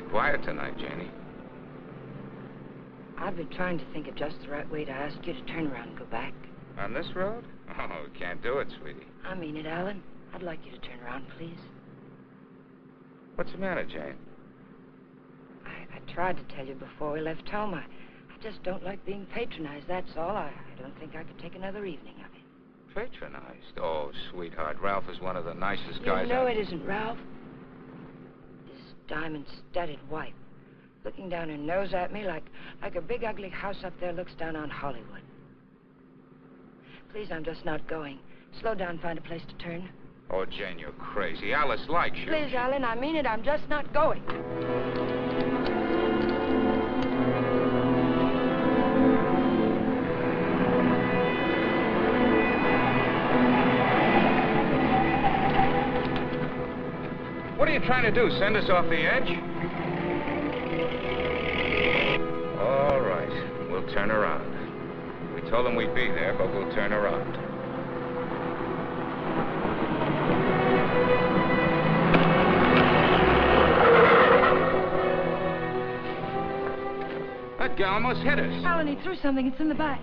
quiet tonight, Janie. I've been trying to think of just the right way to ask you to turn around and go back. On this road? Oh, we can't do it, sweetie. I mean it, Alan. I'd like you to turn around, please. What's the matter, Jane? I tried to tell you before we left home. I just don't like being patronized, that's all. I don't think I could take another evening of it. Patronized? Oh, sweetheart, Ralph is one of the nicest guys. You know it isn't Ralph. His diamond-studded wife, looking down her nose at me like a big ugly house up there looks down on Hollywood. Please, I'm just not going. Slow down, find a place to turn. Oh, Jane, you're crazy. Alice likes you. Please, Alan, I mean it. I'm just not going. What are you trying to do, send us off the edge? All right, we'll turn around. We told them we'd be there, but we'll turn around. That guy almost hit us. Alan, he threw something. It's in the back.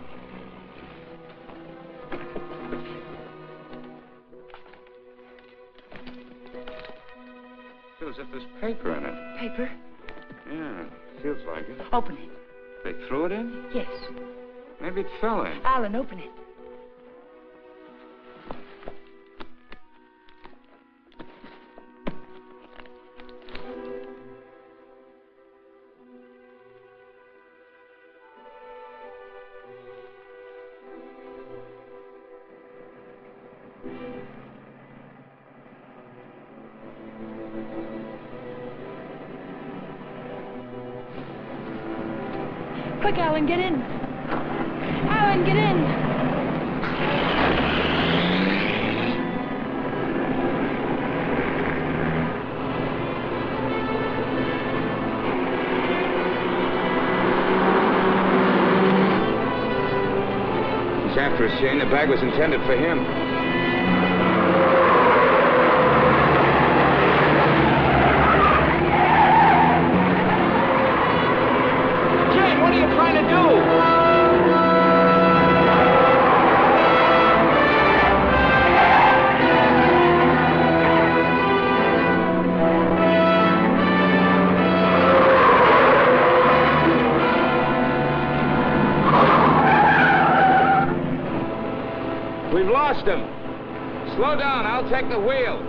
Feels as if there's paper in it. Paper? Yeah, feels like it. Open it. They threw it in? Yes. Maybe it fell in. Alan, open it. Quick, Alan, get in. Alan, get in. He's after us, Jane. The bag was intended for him. What are you trying to do? We've lost him. Slow down, I'll take the wheel.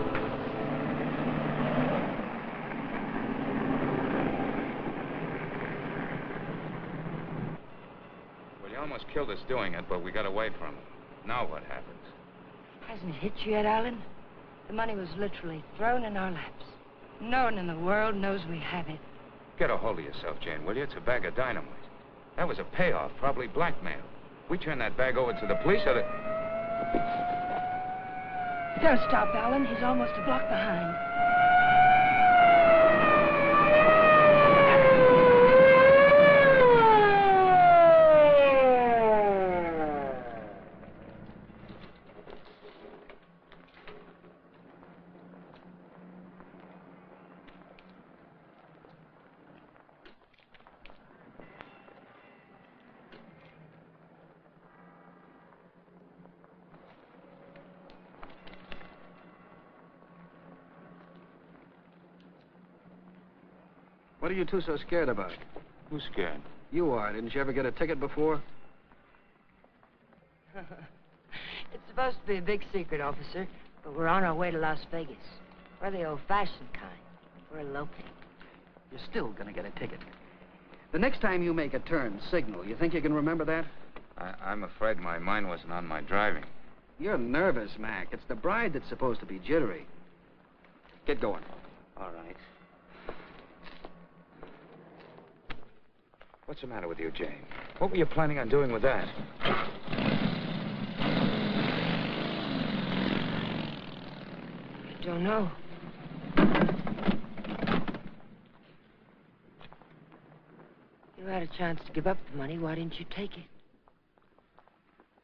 Almost killed us doing it, but we got away from him. Now what happens? Hasn't it hit you yet, Alan? The money was literally thrown in our laps. No one in the world knows we have it. Get a hold of yourself, Jane, will you? It's a bag of dynamite. That was a payoff, probably blackmail. We turn that bag over to the police, or the... Don't stop, Alan. He's almost a block behind. What are you two so scared about? Who's scared? You are. Didn't you ever get a ticket before? It's supposed to be a big secret, officer, but we're on our way to Las Vegas. We're the old-fashioned kind. We're eloping. You're still gonna get a ticket. The next time you make a turn, signal. You think you can remember that? I'm afraid my mind wasn't on my driving. You're nervous, Mac. It's the bride that's supposed to be jittery. Get going. All right. What's the matter with you, Jane? What were you planning on doing with that? I don't know. You had a chance to give up the money. Why didn't you take it?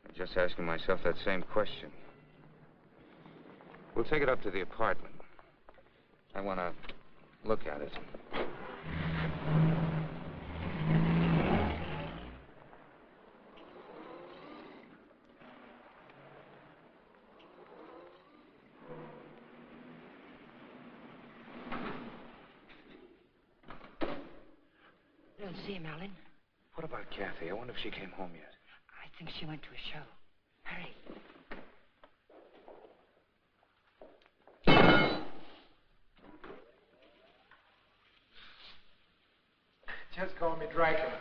I'm just asking myself that same question. We'll take it up to the apartment. I want to look at it. and see him, Alan. What about Kathy? I wonder if she came home yet. I think she went to a show. Hurry. Just call me Dracula.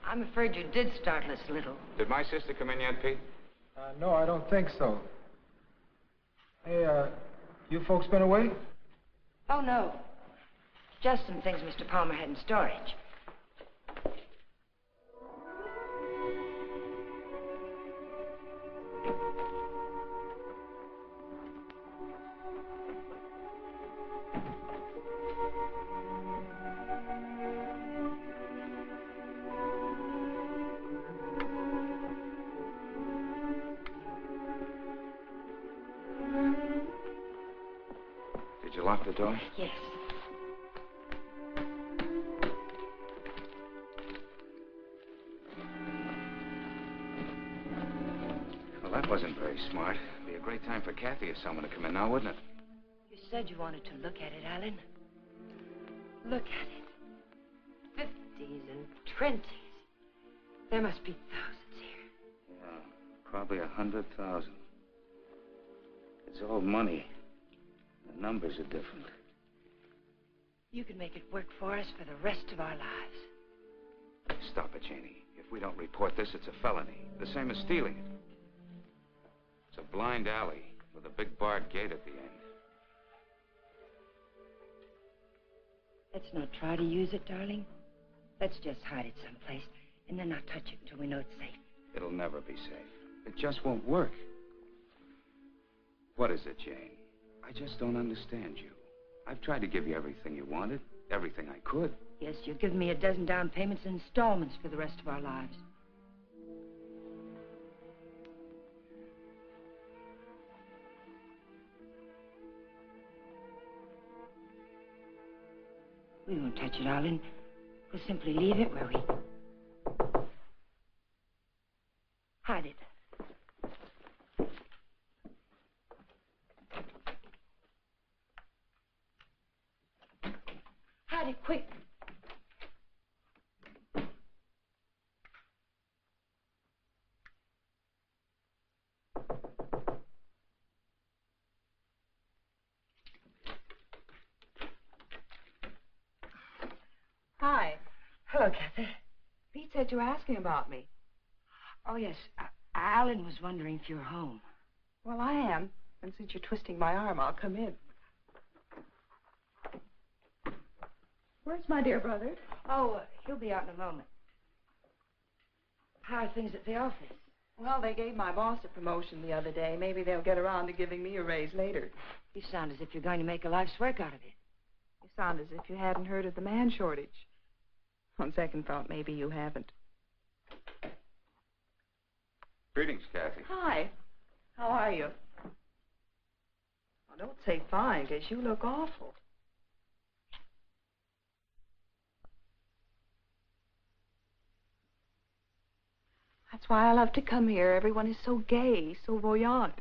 I'm afraid you did startle us a little. Did my sister come in yet, Pete? No, I don't think so. Hey, you folks been away? Oh, no. Just some things Mr. Palmer had in storage. Did you lock the door? Yes. Well, that wasn't very smart. It'd be a great time for Kathy or someone to come in now, wouldn't it? You said you wanted to look at it, Alan. Look at it. 50s and 20s. There must be thousands here. Yeah, probably 100,000. It's all money. The numbers are different. You can make it work for us for the rest of our lives. Stop it, Janie. If we don't report this, it's a felony. The same as stealing it. It's a blind alley with a big barred gate at the end. Let's not try to use it, darling. Let's just hide it someplace and then not touch it until we know it's safe. It'll never be safe. It just won't work. What is it, Jane? I just don't understand you. I've tried to give you everything you wanted, everything I could. Yes, you've given me a dozen down payments in installments for the rest of our lives. We won't touch it, Alan. We'll simply leave it where we... hide it. Hide it, quick. Hi. Hello, Kathy. Pete said you were asking about me. Oh, yes. Alan was wondering if you were home. Well, I am. And since you're twisting my arm, I'll come in. Where's my dear brother? Oh, he'll be out in a moment. How are things at the office? Well, they gave my boss a promotion the other day. Maybe they'll get around to giving me a raise later. You sound as if you're going to make a life's work out of it. You sound as if you hadn't heard of the man shortage. On second thought, maybe you haven't. Greetings, Kathy. Hi. How are you? Well, don't say fine, because you look awful. That's why I love to come here. Everyone is so gay, so voyant.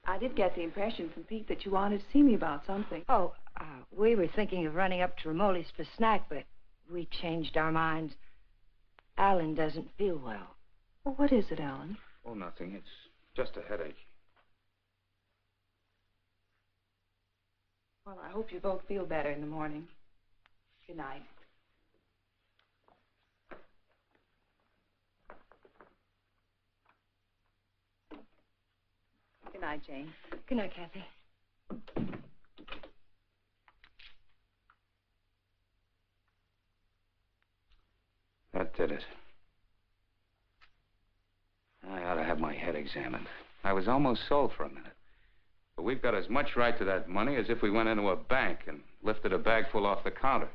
I did get the impression from Pete that you wanted to see me about something. Oh, we were thinking of running up to Ramoli's for snack, but we changed our minds. Alan doesn't feel well. Well, what is it, Alan? Oh, nothing. It's just a headache. Well, I hope you both feel better in the morning. Good night. Good night, Jane. Good night, Kathy. That did it. I ought to have my head examined. I was almost sold for a minute. But we've got as much right to that money as if we went into a bank and lifted a bag full off the counter.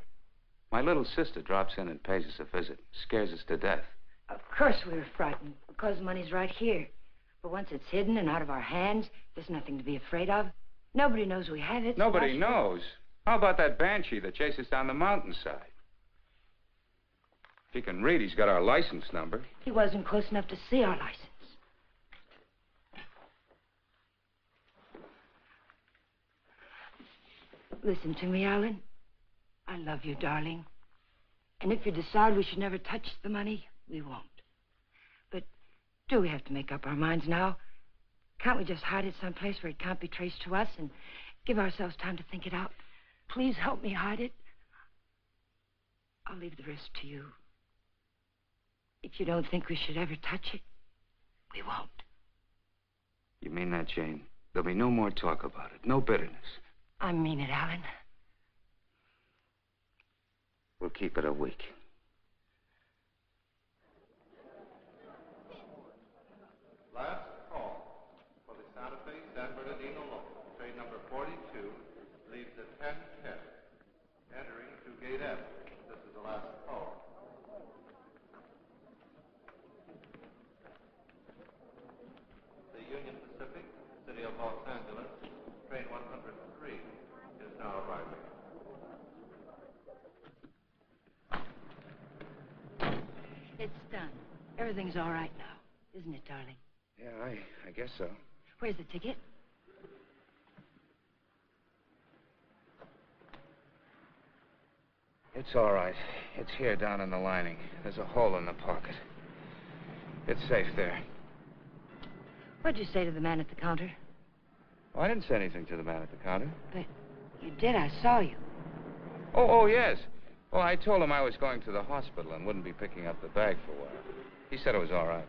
My little sister drops in and pays us a visit. Scares us to death. Of course we were frightened, because the money's right here. But once it's hidden and out of our hands, there's nothing to be afraid of. Nobody knows we have it. Nobody knows. How about that banshee that chased us down the mountainside? If he can read, he's got our license number. He wasn't close enough to see our license. Listen to me, Alan. I love you, darling. And if you decide we should never touch the money, we won't. But do we have to make up our minds now? Can't we just hide it someplace where it can't be traced to us and give ourselves time to think it out? Please help me hide it. I'll leave the rest to you. If you don't think we should ever touch it, we won't. You mean that, Jane? There'll be no more talk about it. No bitterness. I mean it, Alan. We'll keep it a week. Last call for the Santa Fe San Bernardino local. Train number 42 leaves at 10:10. Entering through Gate F. This is the last call. The Union Pacific, City of Los Angeles, train 103 is now arriving. It's done. Everything's all right now, isn't it, darling? Yeah, I guess so. Where's the ticket? It's all right. It's here down in the lining. There's a hole in the pocket. It's safe there. What'd you say to the man at the counter? Oh, I didn't say anything to the man at the counter. But you did. I saw you. Oh, yes. Well, I told him I was going to the hospital and wouldn't be picking up the bag for a while. He said it was all right.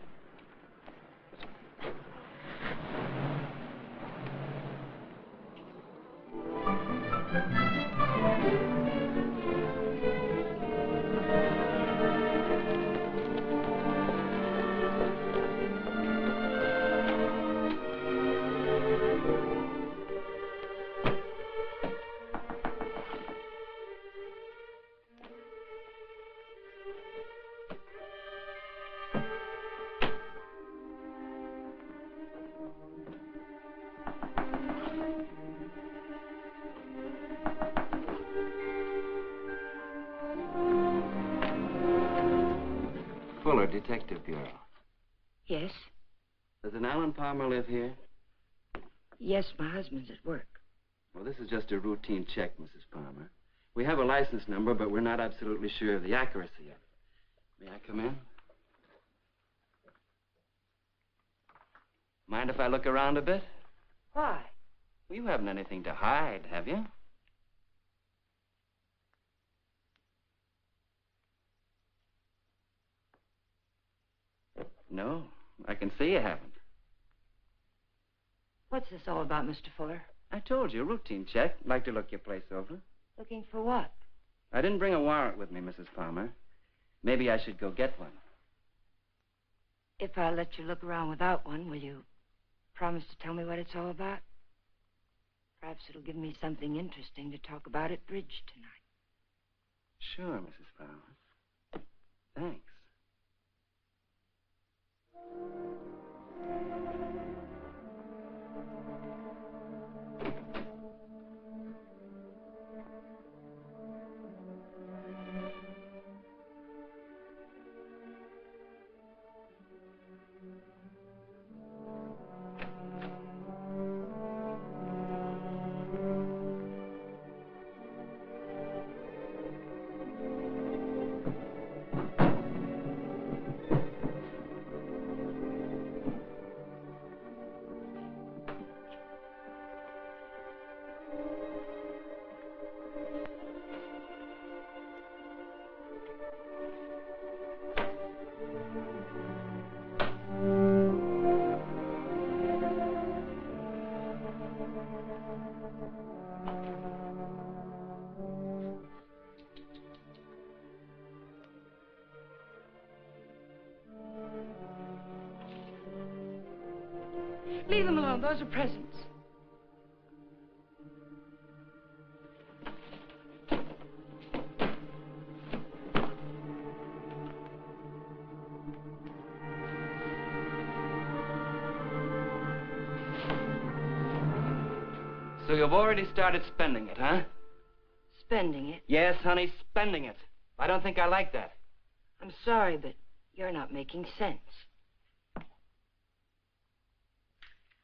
Fuller, Detective Bureau. Yes? Does an Alan Palmer live here? Yes, my husband's at work. Well, this is just a routine check, Mrs. Palmer. We have a license number, but we're not absolutely sure of the accuracy of it. May I come in? Mind if I look around a bit? Why? Well, you haven't anything to hide, have you? No, I can see you haven't. What's this all about, Mr. Fuller? I told you, routine check. Like to look your place over. Looking for what? I didn't bring a warrant with me, Mrs. Palmer. Maybe I should go get one. If I let you look around without one, will you promise to tell me what it's all about? Perhaps it'll give me something interesting to talk about at bridge tonight. Sure, Mrs. Palmer. Thanks. Leave them alone. Those are presents. So you've already started spending it, huh? Spending it? Yes, honey, spending it. I don't think I like that. I'm sorry, but you're not making sense.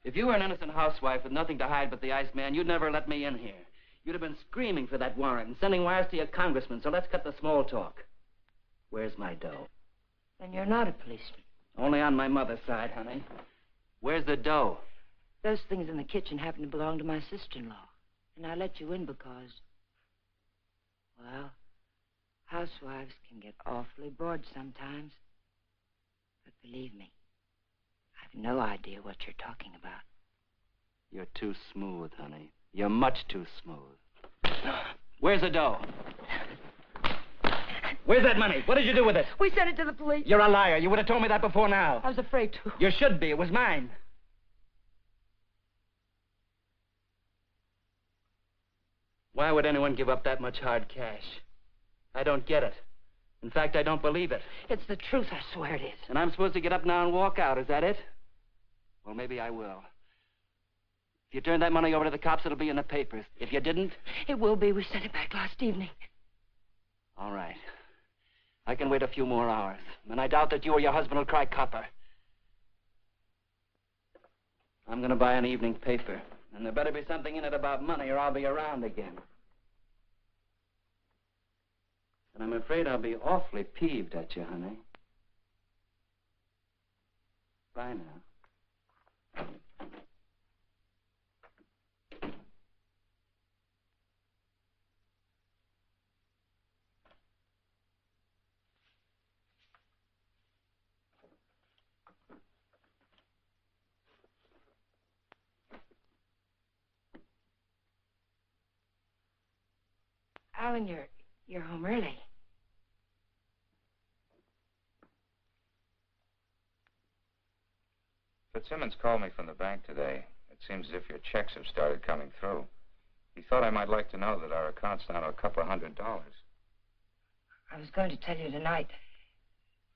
If you were an innocent housewife with nothing to hide but the Iceman, you'd never let me in here. You'd have been screaming for that warrant and sending wires to your congressman, so let's cut the small talk. Where's my dough? Then you're not a policeman. Only on my mother's side, honey. Where's the dough? Those things in the kitchen happen to belong to my sister-in-law. And I let you in because, well, housewives can get awfully bored sometimes. But believe me, I've no idea what you're talking about. You're too smooth, honey. You're much too smooth. Where's the dough? Where's that money? What did you do with it? We sent it to the police. You're a liar. You would have told me that before now. I was afraid to. You should be. It was mine. Why would anyone give up that much hard cash? I don't get it. In fact, I don't believe it. It's the truth, I swear it is. And I'm supposed to get up now and walk out, is that it? Well, maybe I will. If you turn that money over to the cops, it'll be in the papers. If you didn't... It will be. We sent it back last evening. All right. I can wait a few more hours. And I doubt that you or your husband will cry copper. I'm going to buy an evening paper. And there better be something in it about money or I'll be around again. And I'm afraid I'll be awfully peeved at you, honey. Bye now. Alan, you're home early. Fitzsimmons called me from the bank today. It seems as if your checks have started coming through. He thought I might like to know that our account's down to a couple of $100. I was going to tell you tonight.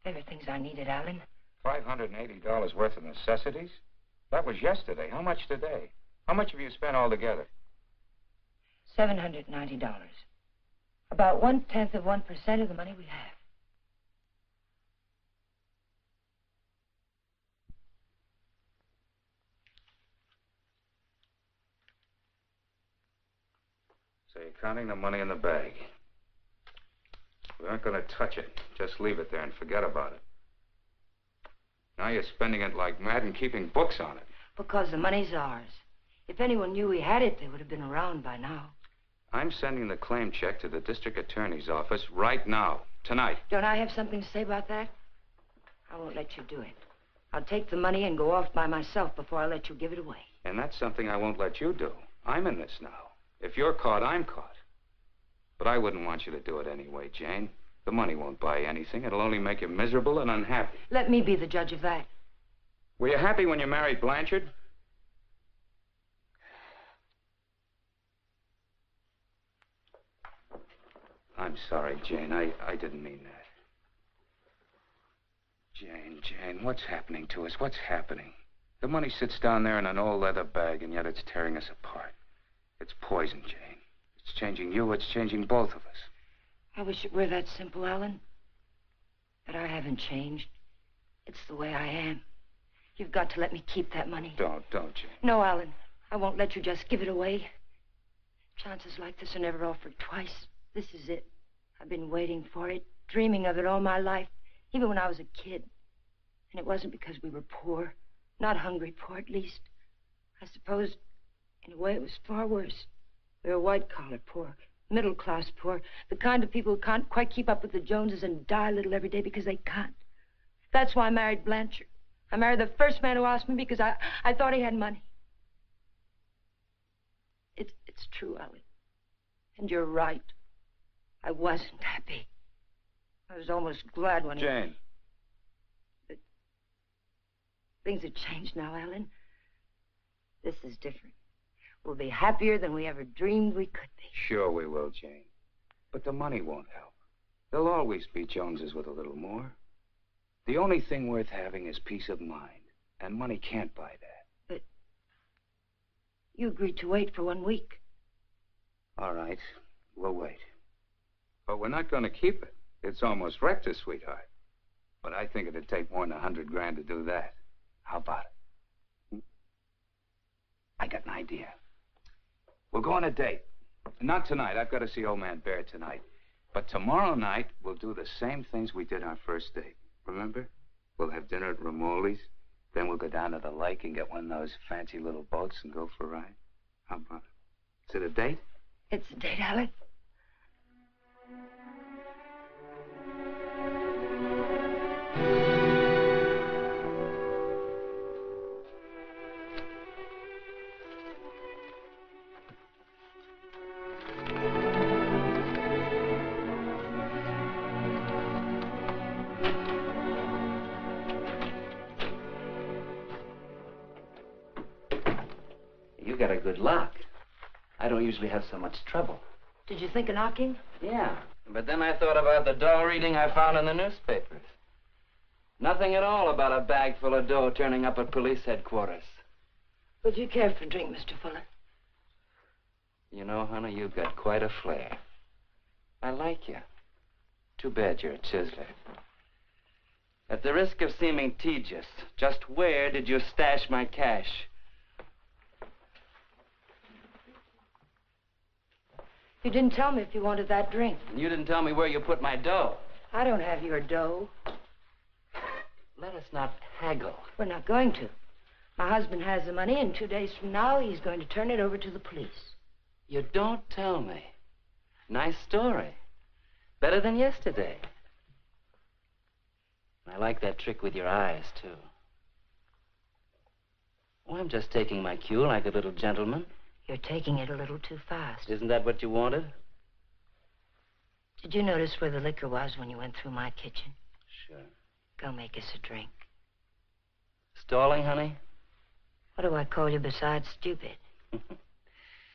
They were things I needed, Alan. $580 worth of necessities? That was yesterday. How much today? How much have you spent altogether? $790. About 1/10 of 1% of the money we have. So you're counting the money in the bag. We aren't going to touch it. Just leave it there and forget about it. Now you're spending it like mad and keeping books on it. Because the money's ours. If anyone knew we had it, they would have been around by now. I'm sending the claim check to the district attorney's office right now, tonight. Don't I have something to say about that? I won't let you do it. I'll take the money and go off by myself before I let you give it away. And that's something I won't let you do. I'm in this now. If you're caught, I'm caught. But I wouldn't want you to do it anyway, Jane. The money won't buy anything. It'll only make you miserable and unhappy. Let me be the judge of that. Were you happy when you married Blanchard? I'm sorry, Jane. I didn't mean that. Jane, what's happening to us? What's happening? The money sits down there in an old leather bag, and yet it's tearing us apart. It's poison, Jane. It's changing you. It's changing both of us. I wish it were that simple, Alan. But I haven't changed. It's the way I am. You've got to let me keep that money. Don't, Jane. No, Alan. I won't let you just give it away. Chances like this are never offered twice. This is it. I've been waiting for it, dreaming of it all my life, even when I was a kid. And it wasn't because we were poor. Not hungry poor, at least. I suppose, in a way, it was far worse. We were white-collar poor, middle-class poor, the kind of people who can't quite keep up with the Joneses and die a little every day because they can't. That's why I married Blanchard. I married the first man who asked me because I thought he had money. It's true, Alan. And you're right. I wasn't happy. I was almost glad when Jane. But things have changed now, Alan. This is different. We'll be happier than we ever dreamed we could be. Sure we will, Jane. But the money won't help. There'll always be Joneses with a little more. The only thing worth having is peace of mind. And money can't buy that. But you agreed to wait for 1 week. All right. We'll wait. But we're not going to keep it. It's almost wrecked us, sweetheart. But I think it'd take more than $100 grand to do that. How about it? I got an idea. We'll go on a date. Not tonight. I've got to see old man Bear tonight. But tomorrow night, we'll do the same things we did our first date. Remember? We'll have dinner at Ramoli's. Then we'll go down to the lake and get one of those fancy little boats and go for a ride. How about it? Is it a date? It's a date, Alec. You got a good lock. I don't usually have so much trouble. Did you think of knocking? Yeah, but then I thought about the dough reading I found in the newspapers. Nothing at all about a bag full of dough turning up at police headquarters. Would you care for a drink, Mr. Fuller? You know, honey, you've got quite a flair. I like you. Too bad you're a chiseler. At the risk of seeming tedious, just where did you stash my cash? You didn't tell me if you wanted that drink. And you didn't tell me where you put my dough. I don't have your dough. Let us not haggle. We're not going to. My husband has the money, and 2 days from now, he's going to turn it over to the police. You don't tell me. Nice story. Better than yesterday. I like that trick with your eyes, too. Oh, I'm just taking my cue like a little gentleman. You're taking it a little too fast. Isn't that what you wanted? Did you notice where the liquor was when you went through my kitchen? Sure. Go make us a drink. Stalling, honey? What do I call you besides stupid?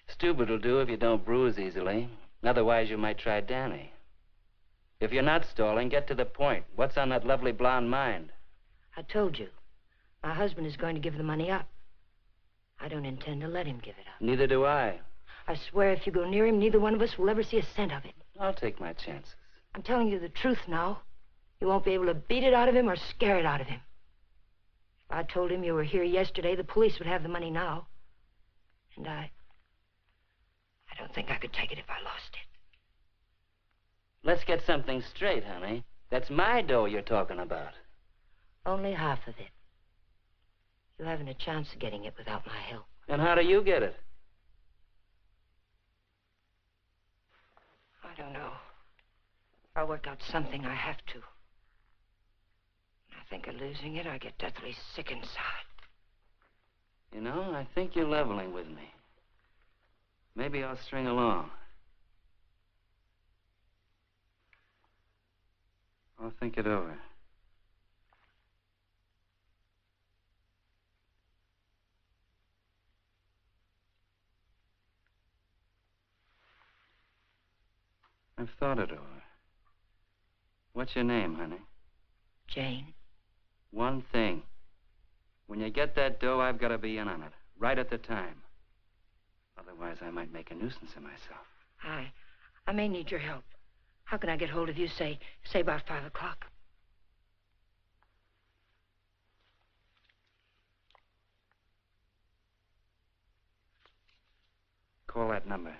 Stupid will do if you don't bruise easily. Otherwise, you might try Danny. If you're not stalling, get to the point. What's on that lovely blonde mind? I told you. My husband is going to give the money up. I don't intend to let him give it up. Neither do I. I swear if you go near him, neither one of us will ever see a cent of it. I'll take my chances. I'm telling you the truth now. You won't be able to beat it out of him or scare it out of him. If I told him you were here yesterday, the police would have the money now. And I don't think I could take it if I lost it. Let's get something straight, honey. That's my dough you're talking about. Only half of it. You haven't a chance of getting it without my help. And how do you get it? I don't know. I'll work out something. I have to. When I think of losing it, I get deathly sick inside. You know, I think you're leveling with me. Maybe I'll string along. I'll think it over. I've thought it over. What's your name, honey? Jane. One thing. When you get that dough, I've got to be in on it. Right at the time. Otherwise, I might make a nuisance of myself. I may need your help. How can I get hold of you, say about 5 o'clock? Call that number.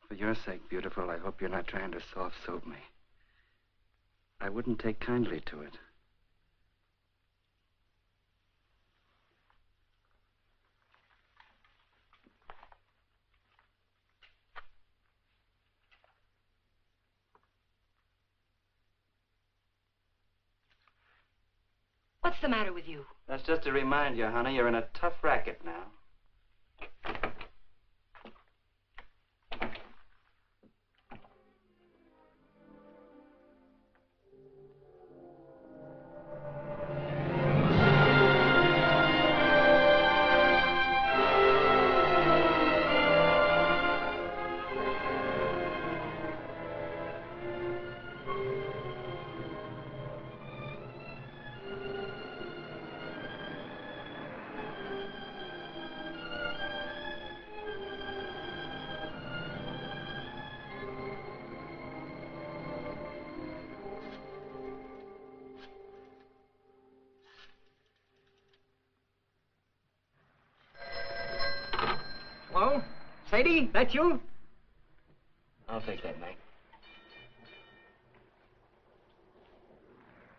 For your sake, beautiful, I hope you're not trying to soft-soap me. I wouldn't take kindly to it. What's the matter with you? That's just to remind you, honey, you're in a tough racket now. lady, that you? I'll take that, Mac.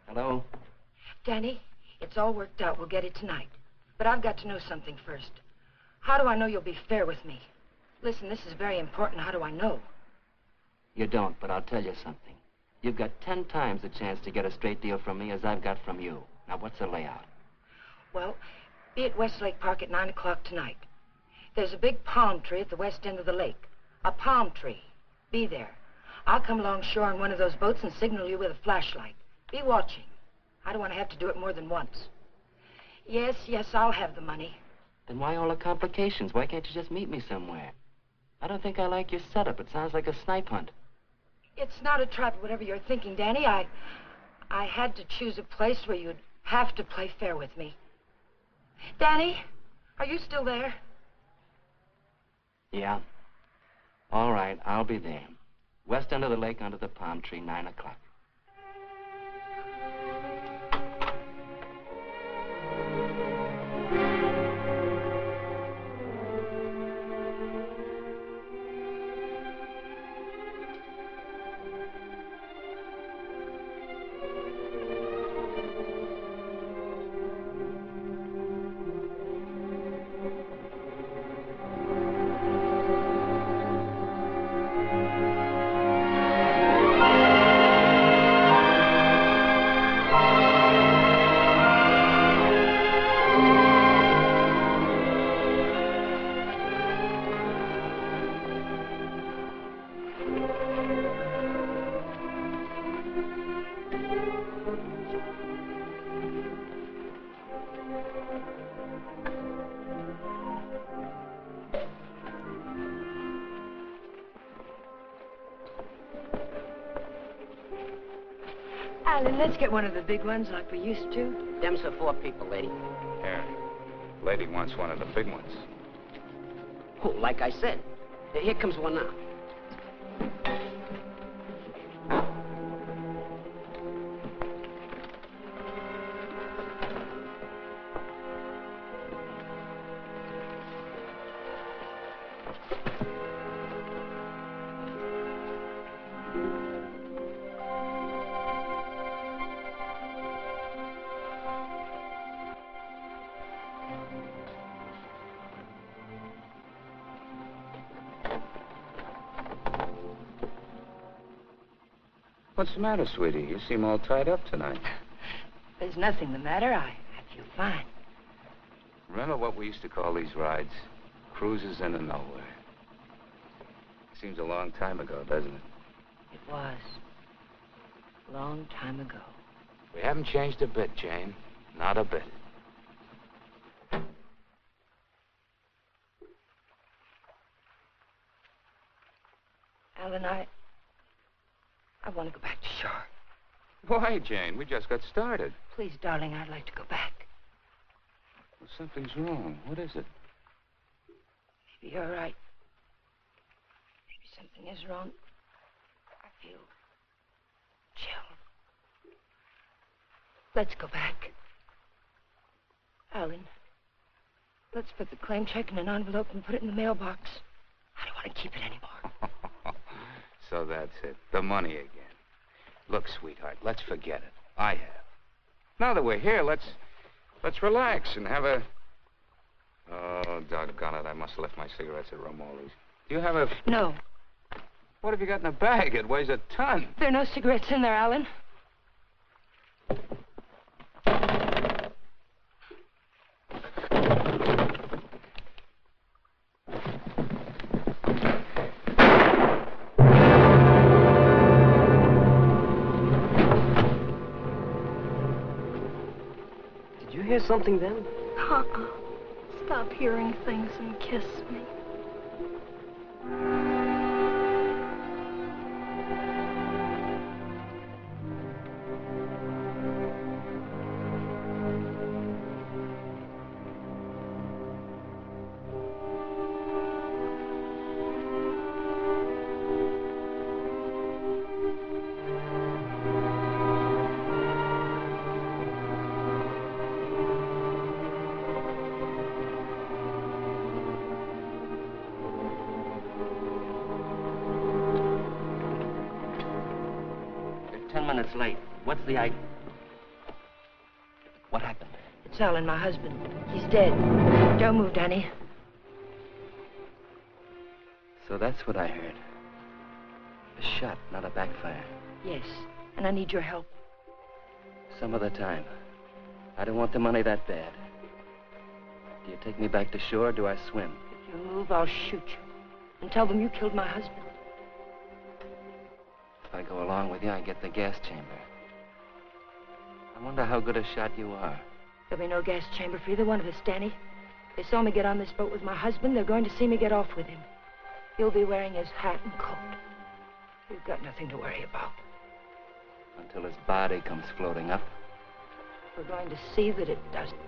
Hello? Danny, it's all worked out. We'll get it tonight. But I've got to know something first. How do I know you'll be fair with me? Listen, this is very important. How do I know? You don't, but I'll tell you something. You've got 10 times the chance to get a straight deal from me as I've got from you. Now, what's the layout? Well, be at Westlake Park at 9 o'clock tonight. There's a big palm tree at the west end of the lake. A palm tree. Be there. I'll come along shore in one of those boats and signal you with a flashlight. Be watching. I don't want to have to do it more than once. Yes, I'll have the money. Then why all the complications? Why can't you just meet me somewhere? I don't think I like your setup. It sounds like a snipe hunt. It's not a trap, whatever you're thinking, Danny. I had to choose a place where you'd have to play fair with me. Danny, are you still there? Yeah. All right, I'll be there. West end of the lake under the palm tree, 9 o'clock. Alan, let's get one of the big ones like we used to. Them's for 4 people, lady. Here. Lady wants one of the big ones. Oh, like I said. Here comes one now. What's the matter, sweetie? You seem all tied up tonight. There's nothing the matter. I feel fine. Remember what we used to call these rides? Cruises into nowhere. Seems a long time ago, doesn't it? It was. A long time ago. We haven't changed a bit, Jane. Not a bit. Alan, I want to go back to shore. Why, Jane? We just got started. Please, darling, I'd like to go back. Well, something's wrong. What is it? Maybe you're right. Maybe something is wrong. I feel chill. Let's go back. Alan, let's put the claim check in an envelope and put it in the mailbox. I don't want to keep it anymore. So that's it. The money again. Look, sweetheart, let's forget it. I have. Now that we're here, let's relax and have a... Oh, doggone it. I must have left my cigarettes at Romoli's. Do you have a... No. What have you got in a bag? It weighs a ton. There are no cigarettes in there, Alan. Did you hear something then? Stop hearing things and kiss me. minutes late. What's the idea? What happened? It's Alan, my husband. He's dead. Don't move, Danny. So that's what I heard. A shot, not a backfire. Yes, and I need your help. Some other time. I don't want the money that bad. Do you take me back to shore, or do I swim? If you move, I'll shoot you. And tell them you killed my husband. If I go along with you, I get the gas chamber. I wonder how good a shot you are. There'll be no gas chamber for either one of us, Danny. They saw me get on this boat with my husband. They're going to see me get off with him. He'll be wearing his hat and coat. You've got nothing to worry about. Until his body comes floating up. We're going to see that it doesn't.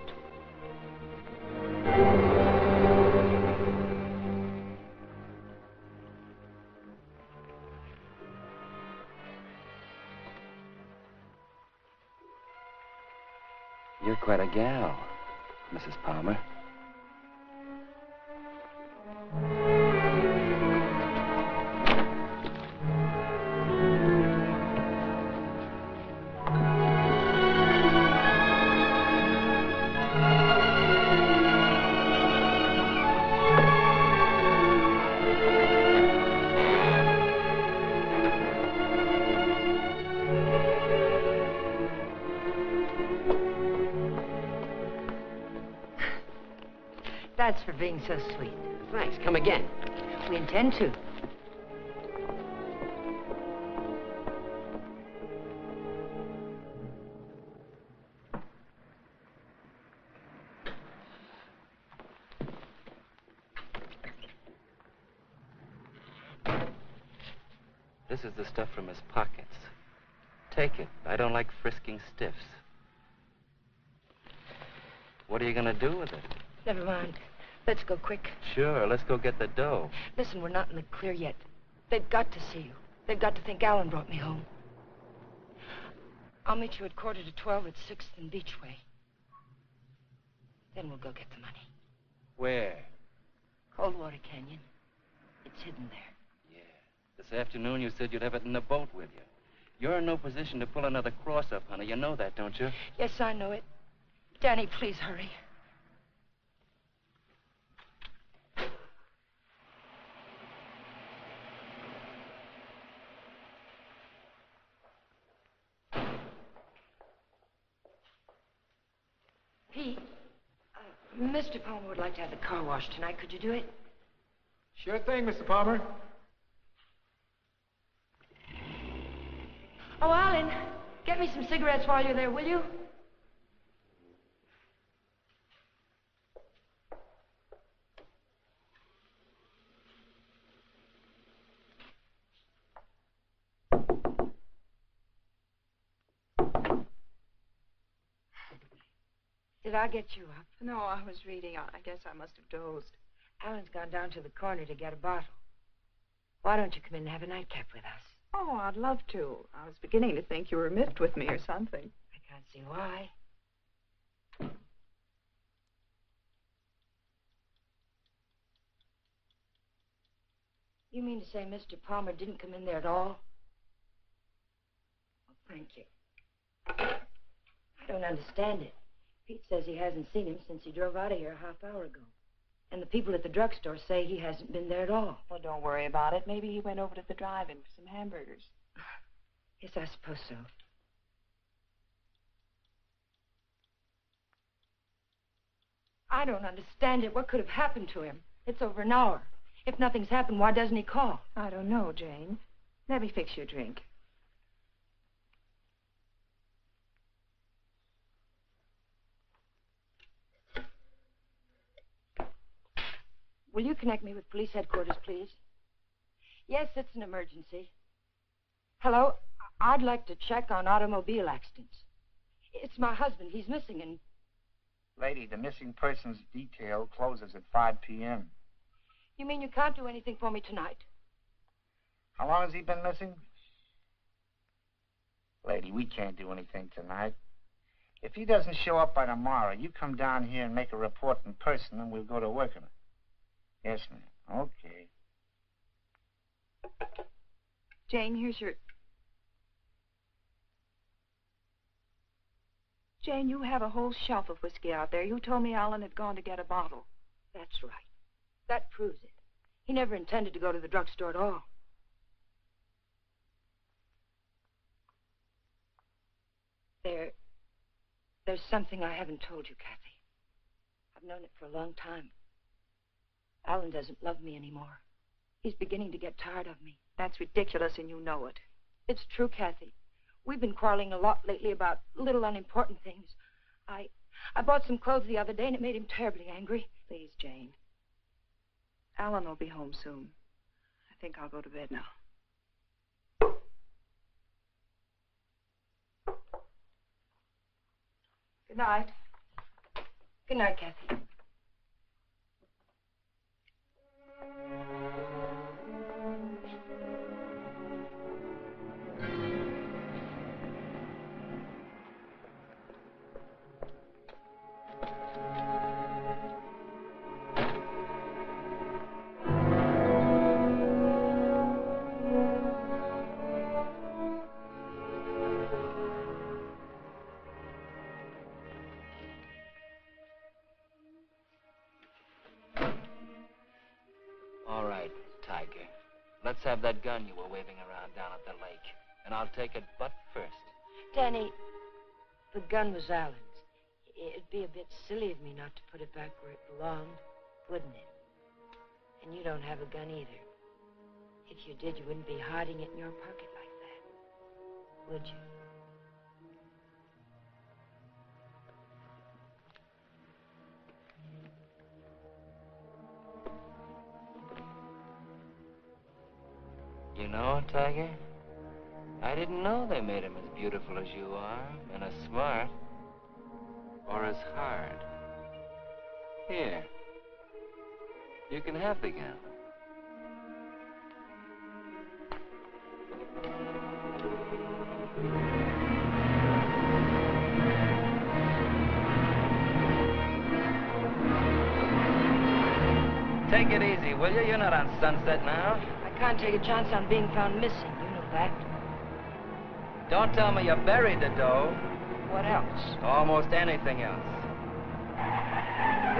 You're quite a gal, Mrs. Palmer. That's for being so sweet. Thanks. Come again. We intend to. This is the stuff from his pockets. Take it. I don't like frisking stiffs. What are you going to do with it? Never mind. Let's go quick. Sure, let's go get the dough. Listen, we're not in the clear yet. They've got to see you. They've got to think Alan brought me home. I'll meet you at 11:45 at 6th and Beachway. Then we'll go get the money. Where? Coldwater Canyon. It's hidden there. Yeah. This afternoon you said you'd have it in the boat with you. You're in no position to pull another cross-up, honey. You know that, don't you? Yes, I know it. Danny, please hurry. Pete, Mr. Palmer would like to have the car washed tonight. Could you do it? Sure thing, Mr. Palmer. Oh, Alan, get me some cigarettes while you're there, will you? Did I get you up? No, I was reading. I guess I must have dozed. Alan's gone down to the corner to get a bottle. Why don't you come in and have a nightcap with us? Oh, I'd love to. I was beginning to think you were miffed with me or something. I can't see why. You mean to say Mr. Palmer didn't come in there at all? Well, thank you. I don't understand it. Pete says he hasn't seen him since he drove out of here a half hour ago. And the people at the drugstore say he hasn't been there at all. Well, don't worry about it. Maybe he went over to the drive-in for some hamburgers. Yes, I suppose so. I don't understand it. What could have happened to him? It's over an hour. If nothing's happened, why doesn't he call? I don't know, Jane. Let me fix you a drink. Will you connect me with police headquarters, please? Yes, it's an emergency. Hello? I'd like to check on automobile accidents. It's my husband. He's missing and... Lady, the missing persons detail closes at 5 p.m. You mean you can't do anything for me tonight? How long has he been missing? Lady, we can't do anything tonight. If he doesn't show up by tomorrow, you come down here and make a report in person, and we'll go to work on it. Yes, ma'am. Okay. Jane, here's your... Jane, you have a whole shelf of whiskey out there. You told me Alan had gone to get a bottle. That's right. That proves it. He never intended to go to the drugstore at all. There's something I haven't told you, Kathy. I've known it for a long time. Alan doesn't love me anymore. He's beginning to get tired of me. That's ridiculous, and you know it. It's true, Kathy. We've been quarreling a lot lately about little unimportant things. I bought some clothes the other day, and it made him terribly angry. Please, Jane. Alan will be home soon. I think I'll go to bed now. Good night. Good night, Kathy. Let's have that gun you were waving around down at the lake, and I'll take it butt first. Danny, the gun was Alan's. It'd be a bit silly of me not to put it back where it belonged, wouldn't it? And you don't have a gun either. If you did, you wouldn't be hiding it in your pocket like that, would you? You know, Tiger, I didn't know they made him as beautiful as you are, and as smart, or as hard. Here, you can have the gun. Take it easy, will you? You're not on Sunset now. I can't take a chance on being found missing. You know that. Don't tell me you buried the dough. What else? Almost anything else.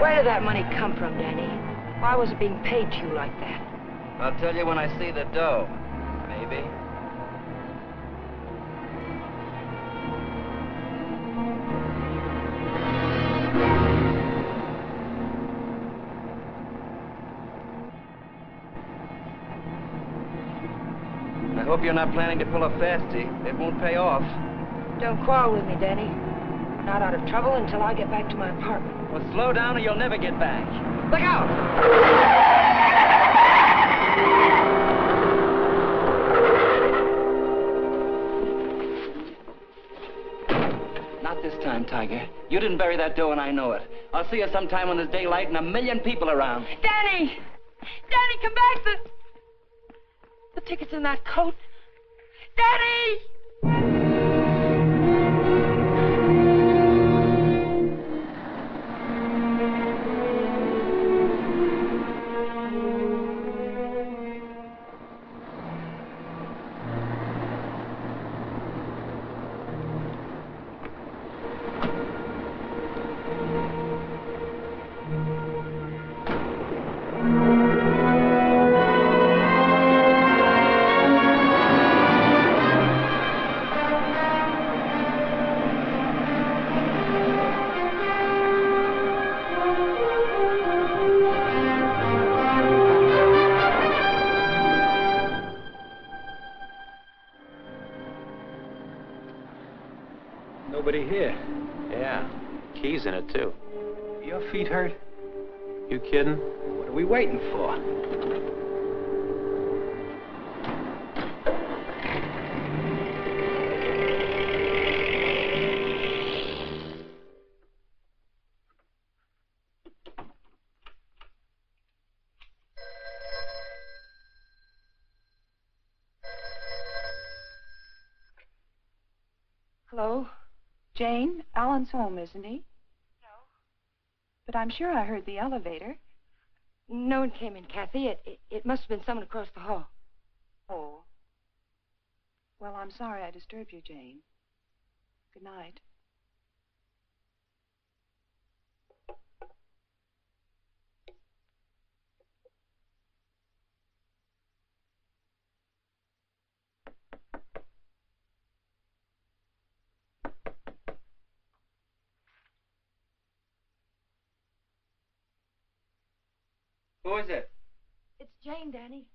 Where did that money come from, Danny? Why was it being paid to you like that? I'll tell you when I see the dough. Maybe. I hope you're not planning to pull a fastie. It won't pay off. Don't quarrel with me, Danny. We're not out of trouble until I get back to my apartment. Well, slow down or you'll never get back. Look out! Not this time, Tiger. You didn't bury that dough and I know it. I'll see you sometime when there's daylight and a million people around. Danny! Danny, come back! The ticket's in that coat. Danny! Nobody here. Yeah, keys in it, too. Your feet hurt? You kidding? What are we waiting for? Hello? Jane, Alan's home, isn't he? No. But I'm sure I heard the elevator. No one came in, Kathy. It must have been someone across the hall. Oh. Well, I'm sorry I disturbed you, Jane. Good night. Who is it? It's Jane, Danny.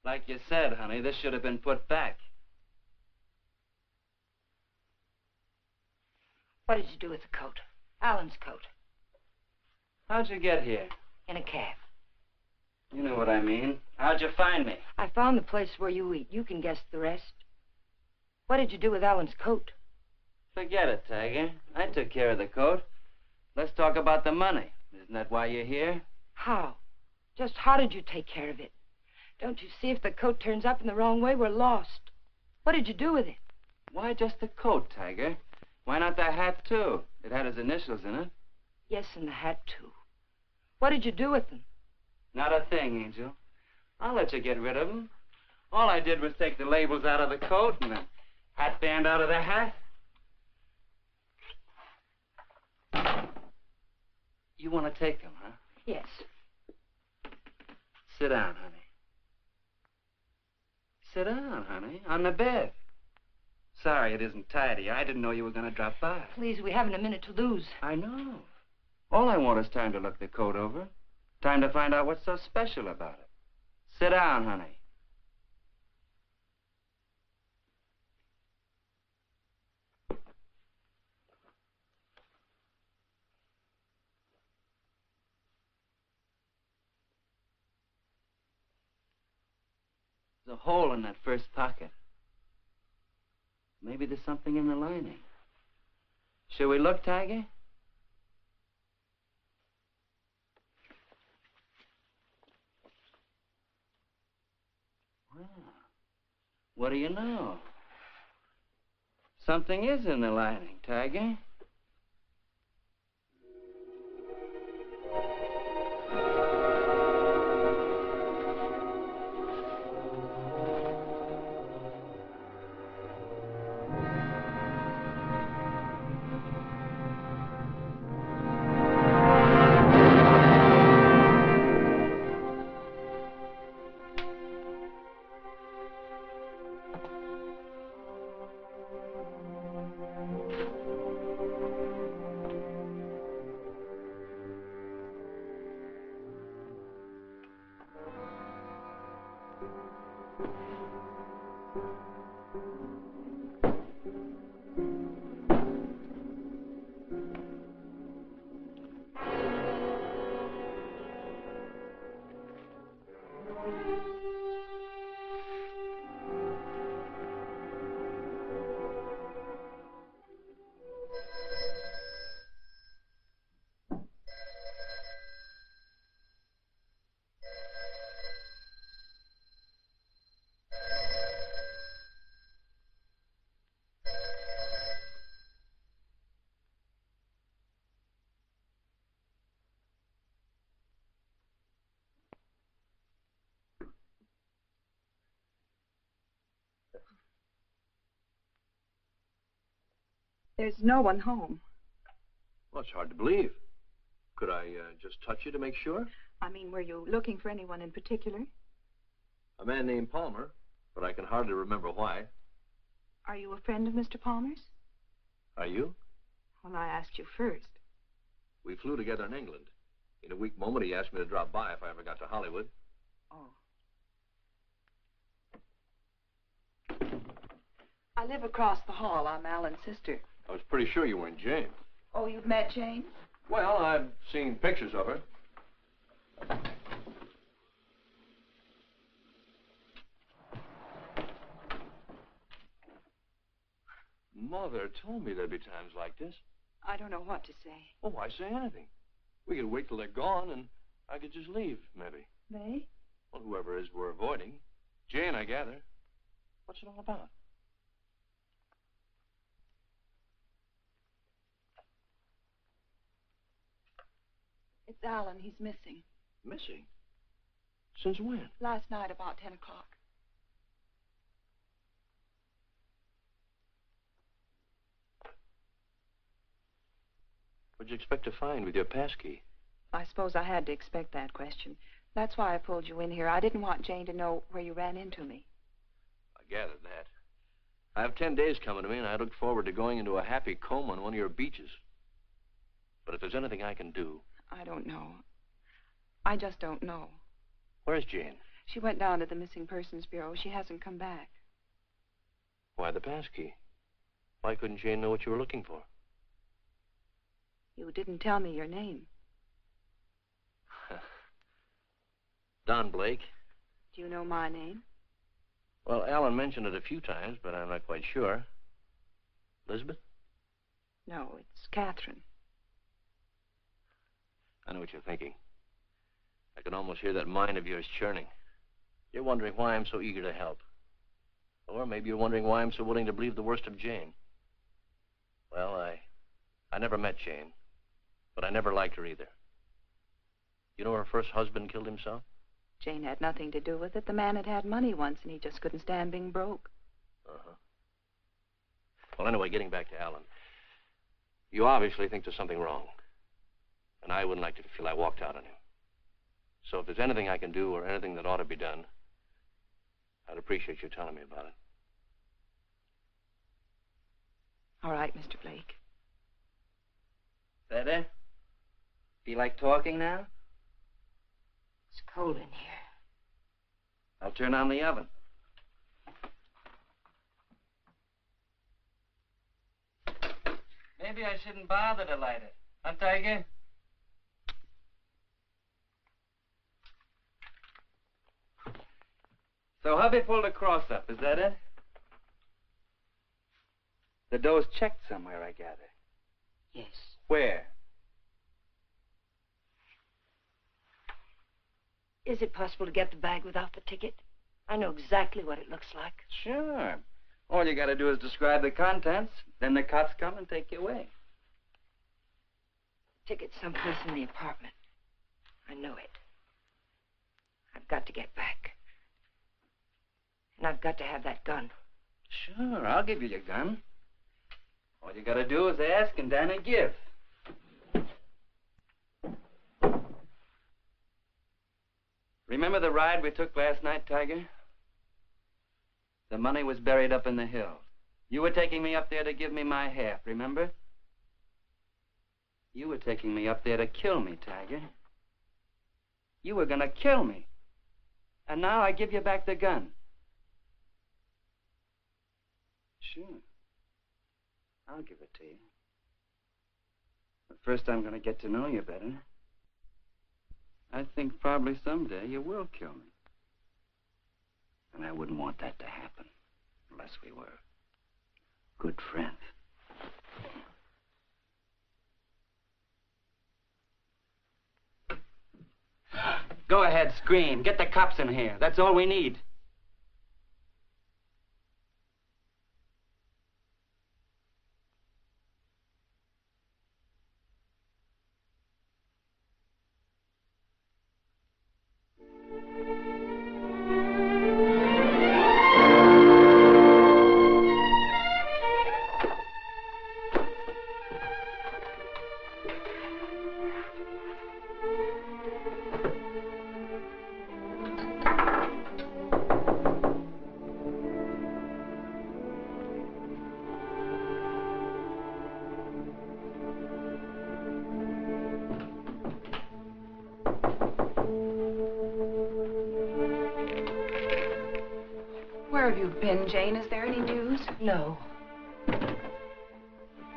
Like you said, honey, this should have been put back. What did you do with the coat? Alan's coat. How'd you get here? In a cab. You know what I mean. How'd you find me? I found the place where you eat. You can guess the rest. What did you do with Alan's coat? Forget it, Tiger. I took care of the coat. Let's talk about the money. Isn't that why you're here? How? Just how did you take care of it? Don't you see if the coat turns up in the wrong way, we're lost. What did you do with it? Why just the coat, Tiger? Why not the hat, too? It had his initials in it. Yes, and the hat, too. What did you do with them? Not a thing, Angel. I'll let you get rid of them. All I did was take the labels out of the coat and the hat band out of the hat. You want to take them, huh? Yes. Sit down, honey. Sit down, honey, on the bed. Sorry it isn't tidy. I didn't know you were going to drop by. Please, we haven't a minute to lose. I know. All I want is time to look the coat over. Time to find out what's so special about it. Sit down, honey. There's a hole in that first pocket. Maybe there's something in the lining. Shall we look, Tiger? Well, what do you know? Something is in the lining, Tiger. There's no one home. Well, it's hard to believe. Could I just touch you to make sure? I mean, were you looking for anyone in particular? A man named Palmer, but I can hardly remember why. Are you a friend of Mr. Palmer's? Are you? Well, I asked you first. We flew together in England. In a weak moment, he asked me to drop by if I ever got to Hollywood. Oh. I live across the hall. I'm Alan's sister. I was pretty sure you weren't Jane. Oh, you've met Jane? Well, I've seen pictures of her. Mother told me there'd be times like this. I don't know what to say. Oh, why say anything? We could wait till they're gone, and I could just leave, maybe. They? Well, whoever it is we're avoiding. Jane, I gather. What's it all about? It's Alan. He's missing. Missing? Since when? Last night about 10 o'clock. What'd you expect to find with your passkey? I suppose I had to expect that question. That's why I pulled you in here. I didn't want Jane to know where you ran into me. I gathered that. I have 10 days coming to me, and I look forward to going into a happy coma on one of your beaches. But if there's anything I can do... I don't know. I just don't know. Where's Jane? She went down to the Missing Persons Bureau. She hasn't come back. Why the passkey? Why couldn't Jane know what you were looking for? You didn't tell me your name. Don Blake. Do you know my name? Well, Alan mentioned it a few times, but I'm not quite sure. Elizabeth? No, it's Catherine. I know what you're thinking. I can almost hear that mind of yours churning. You're wondering why I'm so eager to help. Or maybe you're wondering why I'm so willing to believe the worst of Jane. Well, I never met Jane, but I never liked her either. You know her first husband killed himself? Jane had nothing to do with it. The man had money once, and he just couldn't stand being broke. Uh-huh. Well, anyway, getting back to Alan. You obviously think there's something wrong. And I wouldn't like you to feel I walked out on him. So if there's anything I can do or anything that ought to be done, I'd appreciate you telling me about it. All right, Mr. Blake. Better? Feel like talking now? It's cold in here. I'll turn on the oven. Maybe I shouldn't bother to light it. Huh, Tiger? So hubby pulled a cross up, is that it? The dough's checked somewhere, I gather. Yes. Where? Is it possible to get the bag without the ticket? I know exactly what it looks like. Sure. All you gotta do is describe the contents. Then the cops come and take you away. Ticket's someplace in the apartment. I know it. I've got to get back. And I've got to have that gun. Sure, I'll give you your gun. All you gotta do is ask and Danny give. Remember the ride we took last night, Tiger? The money was buried up in the hill. You were taking me up there to give me my half, remember? You were taking me up there to kill me, Tiger. You were gonna kill me. And now I give you back the gun. Sure. I'll give it to you. But first I'm gonna get to know you better. I think probably someday you will kill me. And I wouldn't want that to happen unless we were good friends. Go ahead, scream. Get the cops in here. That's all we need. Where have you been, Jane? Is there any news? No.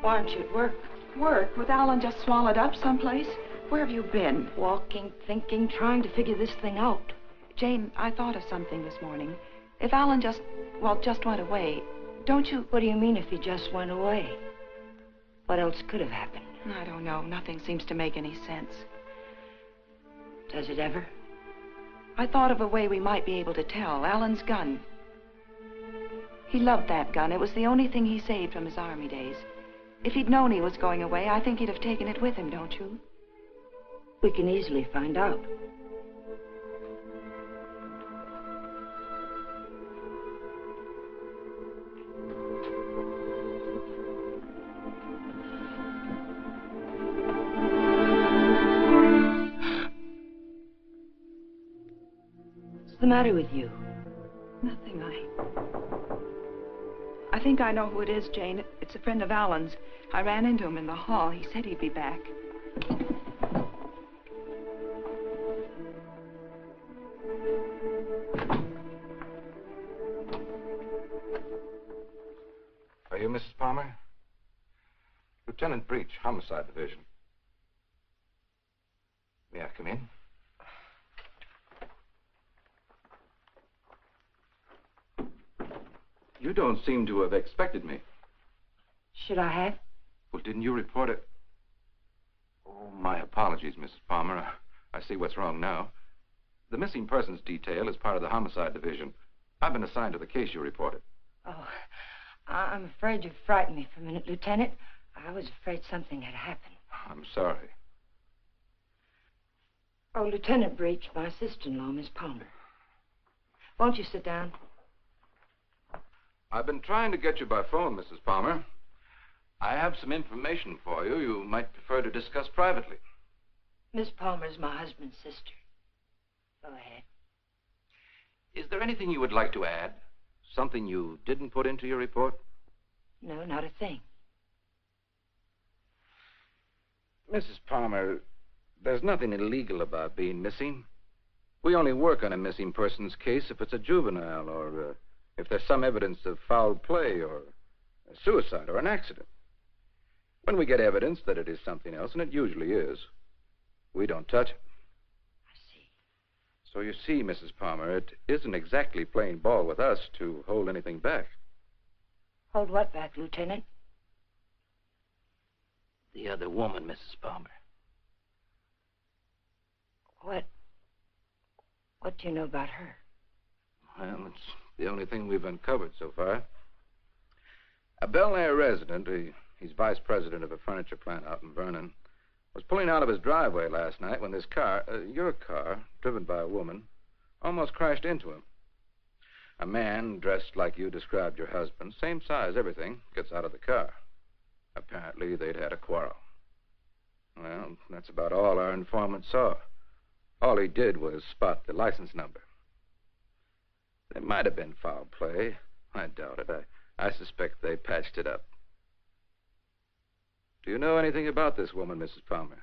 Why aren't you at work? Work? With Alan just swallowed up someplace? Where have you been? Walking, thinking, trying to figure this thing out. Jane, I thought of something this morning. If Alan just went away, don't you... What do you mean if he just went away? What else could have happened? I don't know. Nothing seems to make any sense. Does it ever? I thought of a way we might be able to tell. Alan's gun. He loved that gun. It was the only thing he saved from his army days. If he'd known he was going away, I think he'd have taken it with him, don't you? We can easily find out. the matter with you? Nothing. I think I know who it is, Jane. It's a friend of Alan's. I ran into him in the hall. He said he'd be back. Are you Mrs. Palmer? Lieutenant Breach, Homicide Division. May I come in? You don't seem to have expected me. Should I have? Well, didn't you report it? Oh, my apologies, Mrs. Palmer. I see what's wrong now. The missing persons detail is part of the Homicide Division. I've been assigned to the case you reported. Oh, I'm afraid you frightened me for a minute, Lieutenant. I was afraid something had happened. I'm sorry. Oh, Lieutenant Breach, my sister-in-law, Miss Palmer. Won't you sit down? I've been trying to get you by phone, Mrs. Palmer. I have some information for you you might prefer to discuss privately. Miss Palmer's my husband's sister. Go ahead. Is there anything you would like to add? Something you didn't put into your report? No, not a thing. Mrs. Palmer, there's nothing illegal about being missing. We only work on a missing person's case if it's a juvenile or if there's some evidence of foul play or a suicide or an accident. When we get evidence that it is something else, and it usually is, we don't touch it. I see. So you see, Mrs. Palmer, it isn't exactly playing ball with us to hold anything back. Hold what back, Lieutenant? The other woman, Mrs. Palmer. What do you know about her? Well, it's the only thing we've uncovered so far. A Bel Air resident, he's vice president of a furniture plant out in Vernon, was pulling out of his driveway last night when this car, your car, driven by a woman, almost crashed into him. A man dressed like you described your husband, same size, everything, gets out of the car. Apparently, they'd had a quarrel. Well, that's about all our informant saw. All he did was spot the license number. There might have been foul play. I doubt it. I suspect they patched it up. Do you know anything about this woman, Mrs. Palmer?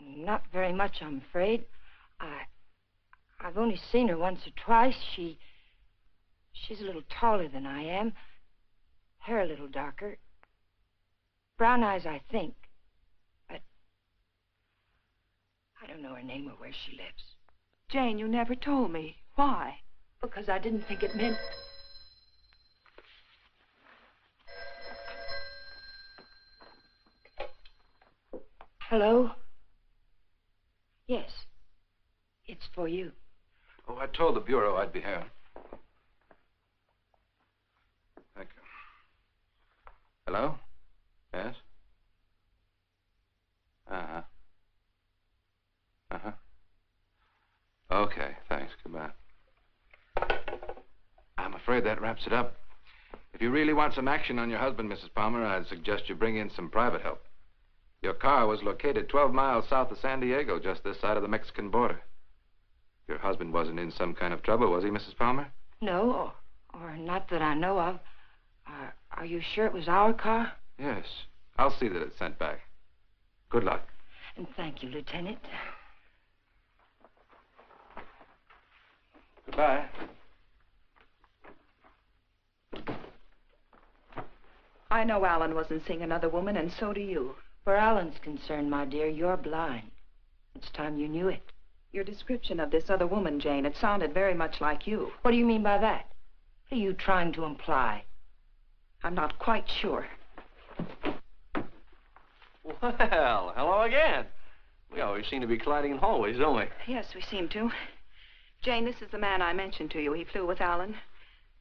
Not very much, I'm afraid. I've only seen her once or twice. She's a little taller than I am. Hair a little darker. Brown eyes, I think. But I don't know her name or where she lives. Jane, you never told me. Why? Because I didn't think it meant... Hello? Yes. It's for you. Oh, I told the Bureau I'd be here. Thank you. Hello? Yes? Uh-huh. Uh-huh. Okay, thanks. Goodbye. I'm afraid that wraps it up. If you really want some action on your husband, Mrs. Palmer, I'd suggest you bring in some private help. Your car was located 12 miles south of San Diego, just this side of the Mexican border. Your husband wasn't in some kind of trouble, was he, Mrs. Palmer? No, or not that I know of. Are you sure it was our car? Yes. I'll see that it's sent back. Good luck. And thank you, Lieutenant. Goodbye. I know Alan wasn't seeing another woman, and so do you. Where Alan's concerned, my dear, you're blind. It's time you knew it. Your description of this other woman, Jane, it sounded very much like you. What do you mean by that? What are you trying to imply? I'm not quite sure. Well, hello again. We always seem to be colliding in hallways, don't we? Yes, we seem to. Jane, this is the man I mentioned to you. He flew with Alan.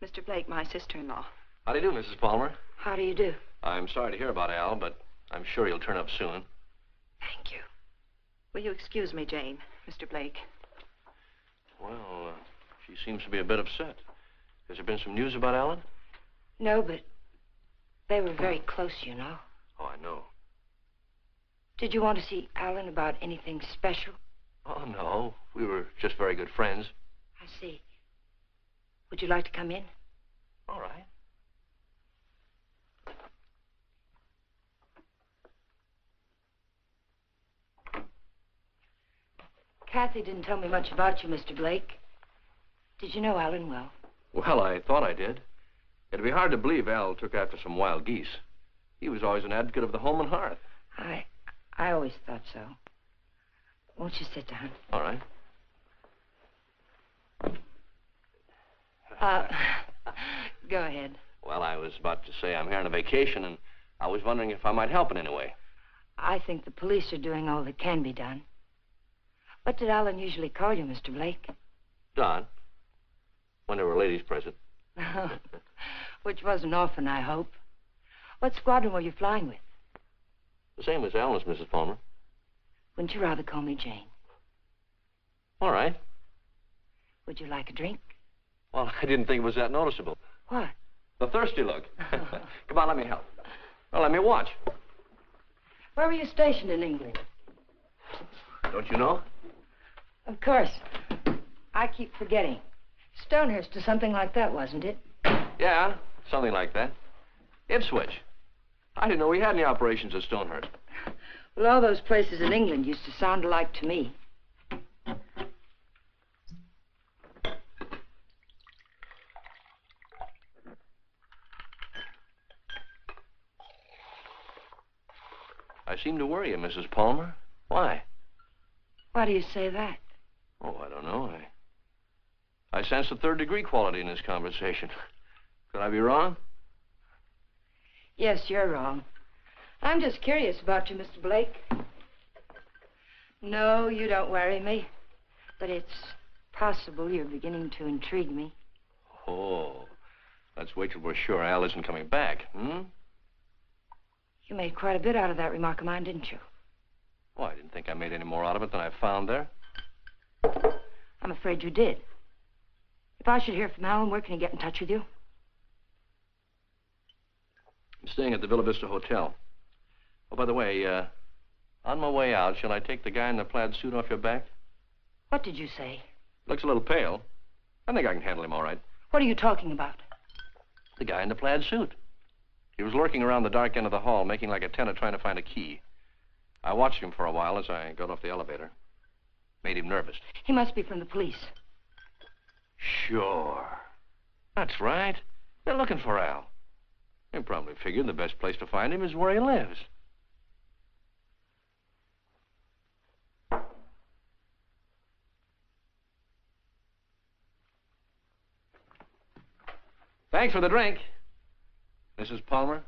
Mr. Blake, my sister-in-law. How do you do, Mrs. Palmer? How do you do? I'm sorry to hear about Al, but I'm sure he'll turn up soon. Thank you. Will you excuse me, Jane, Mr. Blake? Well, she seems to be a bit upset. Has there been some news about Alan? No, but they were very close, you know. Oh, I know. Did you want to see Alan about anything special? Oh, no. We were just very good friends. see. Would you like to come in? All right. Kathy didn't tell me much about you, Mr. Blake. Did you know Alan well? Well, I thought I did. It'd be hard to believe Al took after some wild geese. He was always an advocate of the home and hearth. I always thought so. Won't you sit down? All right. Go ahead. Well, I was about to say I'm here on a vacation, and I was wondering if I might help in any way. I think the police are doing all that can be done. What did Alan usually call you, Mr. Blake? Don. When there were ladies present. Which wasn't often, I hope. What squadron were you flying with? The same as Alan's, Mrs. Palmer. Wouldn't you rather call me Jane? All right. Would you like a drink? Well, I didn't think it was that noticeable. What? The thirsty look. Come on, let me help. Well, let me watch. Where were you stationed in England? Don't you know? Of course. I keep forgetting. Stonehurst or something like that, wasn't it? Yeah, something like that. Ipswich. I didn't know we had any operations at Stonehurst. Well, all those places in England used to sound alike to me. I seem to worry you, Mrs. Palmer. Why? Why do you say that? Oh, I don't know. I sense a third-degree quality in this conversation. Could I be wrong? Yes, you're wrong. I'm just curious about you, Mr. Blake. No, you don't worry me. But it's possible you're beginning to intrigue me. Oh, let's wait till we're sure Al isn't coming back, hmm? You made quite a bit out of that remark of mine, didn't you? Oh, I didn't think I made any more out of it than I found there. I'm afraid you did. If I should hear from Alan, where can he get in touch with you? I'm staying at the Villa Vista Hotel. Oh, by the way, on my way out, shall I take the guy in the plaid suit off your back? What did you say? Looks a little pale. I think I can handle him all right. What are you talking about? The guy in the plaid suit. He was lurking around the dark end of the hall, making like a tenant trying to find a key. I watched him for a while as I got off the elevator. Made him nervous. He must be from the police. Sure. That's right. They're looking for Al. They probably figured the best place to find him is where he lives. Thanks for the drink, Mrs. Palmer.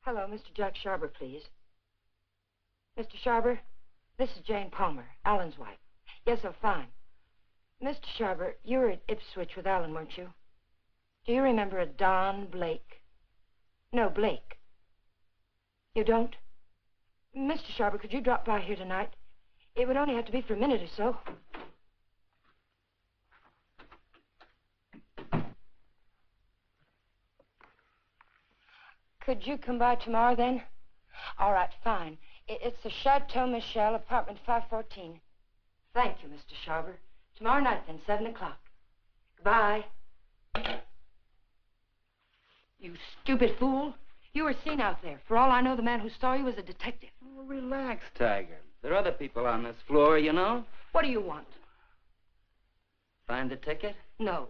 Hello, Mr. Jack Sharber, please. Mr. Sharber, this is Jane Palmer, Alan's wife. Yes, oh, fine. Mr. Sharber, you were at Ipswich with Alan, weren't you? Do you remember a Don Blake? No, Blake. You don't? Mr. Sharber, could you drop by here tonight? It would only have to be for a minute or so. Could you come by tomorrow, then? All right, fine. It's the Chateau Michel, apartment 514. Thank you, Mr. Sharber. Tomorrow night, then, 7 o'clock. Goodbye. You stupid fool. You were seen out there. For all I know, the man who saw you was a detective. Oh, relax, Tiger. There are other people on this floor, you know. What do you want? Find the ticket? No.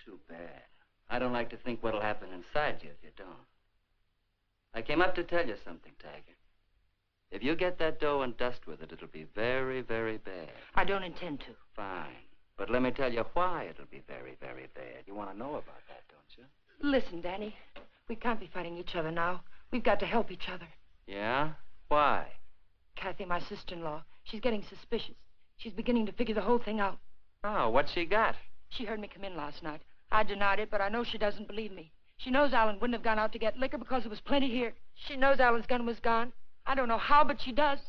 Too bad. I don't like to think what'll happen inside you if you don't. I came up to tell you something, Tiger. If you get that dough and dust with it, it'll be very, very bad. I don't intend to. Fine. But let me tell you why it'll be very, very bad. You want to know about that, don't you? Listen, Danny. We can't be fighting each other now. We've got to help each other. Yeah? Why? Kathy, my sister-in-law, she's getting suspicious. She's beginning to figure the whole thing out. Oh, what's she got? She heard me come in last night. I denied it, but I know she doesn't believe me. She knows Alan wouldn't have gone out to get liquor because there was plenty here. She knows Alan's gun was gone. I don't know how, but she does.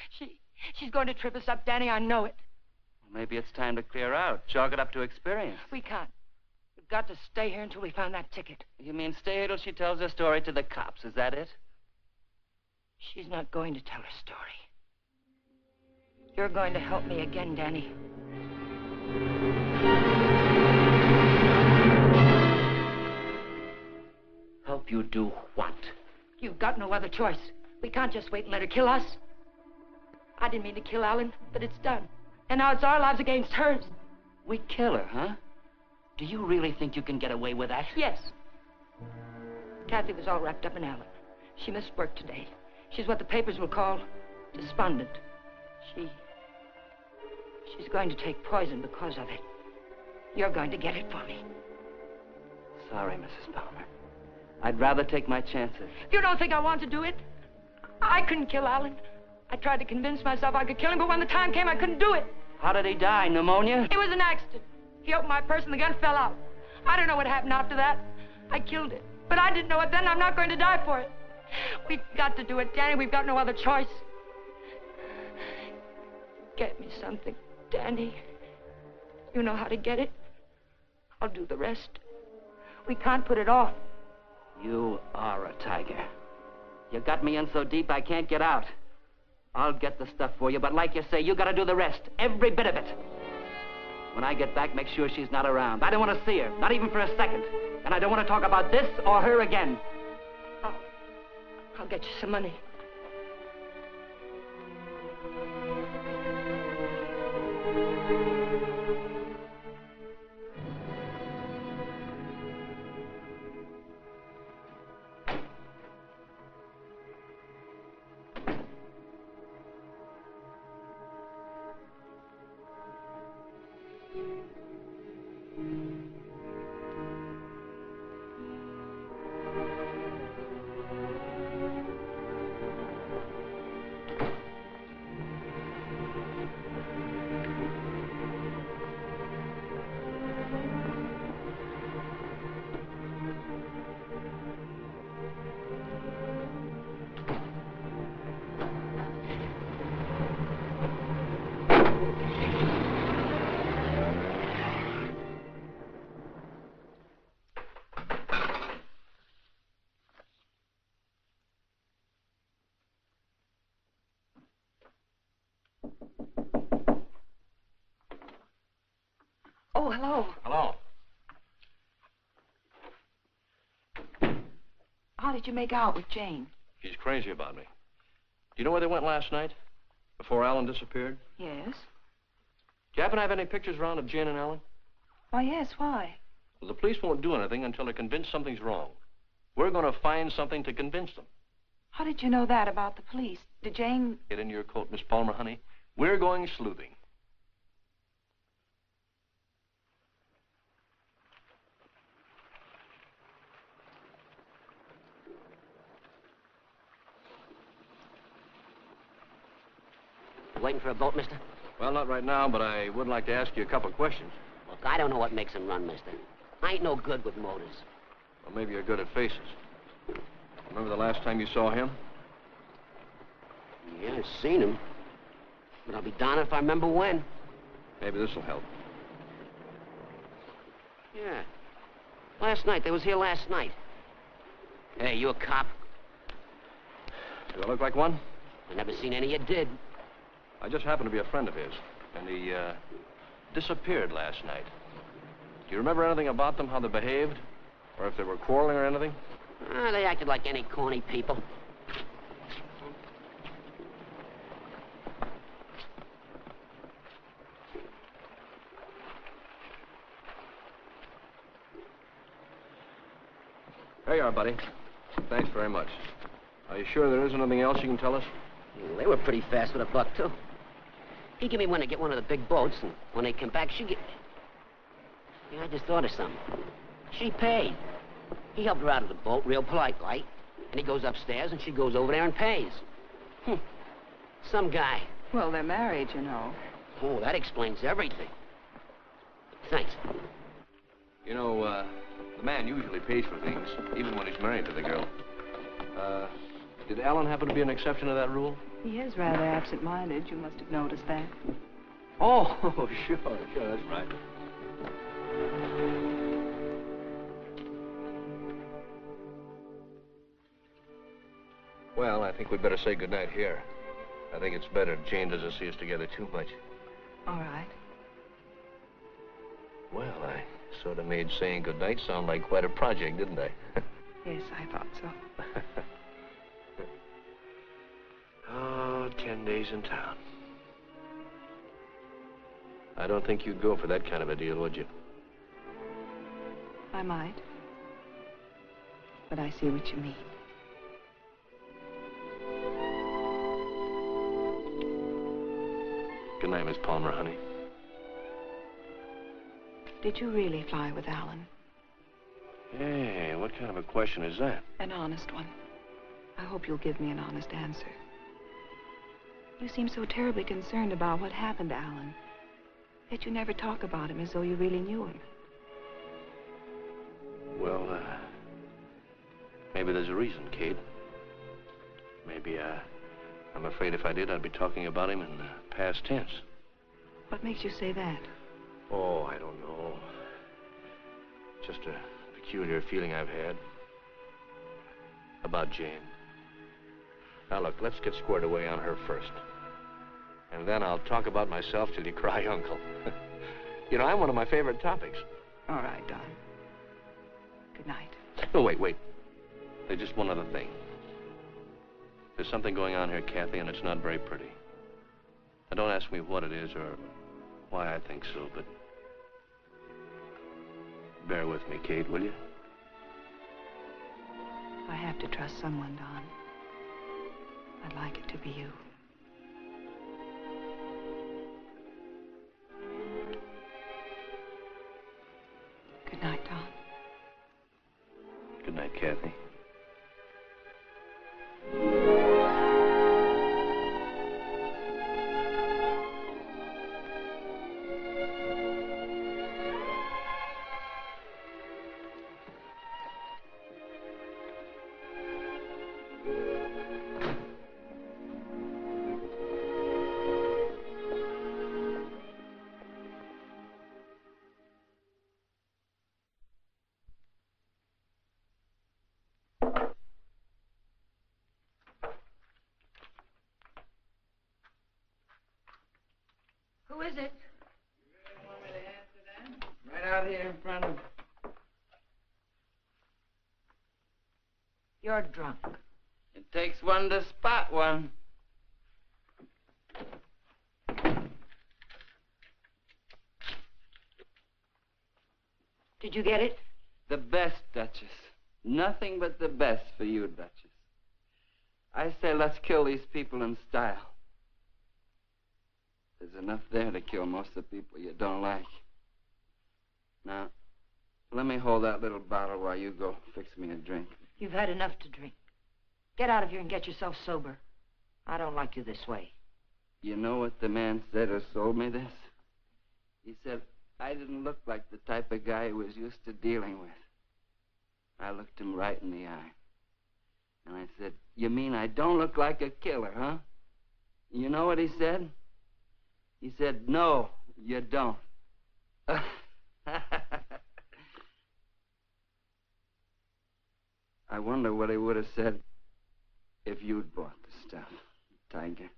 She's going to trip us up, Danny. I know it. Maybe it's time to clear out. Chalk it up to experience. We can't. got to stay here until we find that ticket. You mean stay here till she tells her story to the cops, is that it? She's not going to tell her story. You're going to help me again, Danny. Help you do what? You've got no other choice. We can't just wait and let her kill us. I didn't mean to kill Alan, but it's done. And now it's our lives against hers. We kill her, huh? Do you really think you can get away with that? Yes. Kathy was all wrapped up in Alan. She missed work today. She's what the papers will call despondent. She's going to take poison because of it. You're going to get it for me. Sorry, Mrs. Palmer. I'd rather take my chances. You don't think I want to do it? I couldn't kill Alan. I tried to convince myself I could kill him, but when the time came, I couldn't do it. How did he die? Pneumonia? It was an accident. He opened my purse and the gun fell out. I don't know what happened after that. I killed it. But I didn't know it then. I'm not going to die for it. We've got to do it, Danny. We've got no other choice. Get me something, Danny. You know how to get it. I'll do the rest. We can't put it off. You are a tiger. You got me in so deep I can't get out. I'll get the stuff for you, but like you say, you gotta do the rest. Every bit of it. When I get back, make sure she's not around. I don't want to see her, not even for a second. And I don't want to talk about this or her again. I'll get you some money. Oh, hello. Hello. How did you make out with Jane? She's crazy about me. Do you know where they went last night? Before Alan disappeared? Yes. Do you happen to have any pictures around of Jane and Alan? Why, yes, why? Well, the police won't do anything until they're convinced something's wrong. We're going to find something to convince them. How did you know that about the police? Did Jane... Get into your coat, Miss Palmer, honey. We're going sleuthing. Waiting for a boat, mister? Well, not right now, but I would like to ask you a couple of questions. Look, I don't know what makes them run, mister. I ain't no good with motors. Well, maybe you're good at faces. Remember the last time you saw him? Yeah, I've seen him. But I'll be darned if I remember when. Maybe this will help. Yeah. Last night. They was here last night. Hey, you a cop? Do I look like one? I never seen any you did. I just happened to be a friend of his, and he, disappeared last night. Do you remember anything about them, how they behaved? Or if they were quarreling or anything? They acted like any corny people. There you are, buddy. Thanks very much. Are you sure there isn't anything else you can tell us? Well, they were pretty fast with a buck, too. He gave me one to get one of the big boats, and when they came back, she get... Yeah, I just thought of something. She paid. He helped her out of the boat, real polite, like. And he goes upstairs, and she goes over there and pays. Some guy. Well, they're married, you know. Oh, that explains everything. Thanks. You know, the man usually pays for things, even when he's married to the girl. Did Alan happen to be an exception to that rule? He is rather absent-minded. You must have noticed that. Oh, sure, that's right. Well, I think we'd better say goodnight here. I think it's better if Jane doesn't see us together too much. All right. Well, I sort of made saying goodnight sound like quite a project, didn't I? Yes, I thought so. Oh, 10 days in town. I don't think you'd go for that kind of a deal, would you? I might. But I see what you mean. Good night, Miss Palmer, honey. Did you really fly with Alan? Hey, what kind of a question is that? An honest one. I hope you'll give me an honest answer. You seem so terribly concerned about what happened to Alan. Yet you never talk about him as though you really knew him. Well, maybe there's a reason, Kate. Maybe, I'm afraid if I did, I'd be talking about him in the past tense. What makes you say that? Oh, I don't know. Just a peculiar feeling I've had about Jane. Now, look, let's get squared away on her first. And then I'll talk about myself till you cry uncle. You know, I'm one of my favorite topics. All right, Don. Good night. No, wait. There's just one other thing. There's something going on here, Kathy, and it's not very pretty. Now, don't ask me what it is or why I think so, but bear with me, Kate, will you? I have to trust someone, Don. I'd like it to be you. Good night, Don. Good night, Kathy. Who is it? Right out here in front of... You're drunk. It takes one to spot one. Did you get it? The best, Duchess. Nothing but the best for you, Duchess. I say let's kill these people in style. There's enough there to kill most of the people you don't like. Now, let me hold that little bottle while you go fix me a drink. You've had enough to drink. Get out of here and get yourself sober. I don't like you this way. You know what the man said who sold me this? He said I didn't look like the type of guy he was used to dealing with. I looked him right in the eye. And I said, you mean I don't look like a killer, huh? You know what he said? He said, no, you don't. I wonder what he would have said if you'd bought the stuff, Tiger.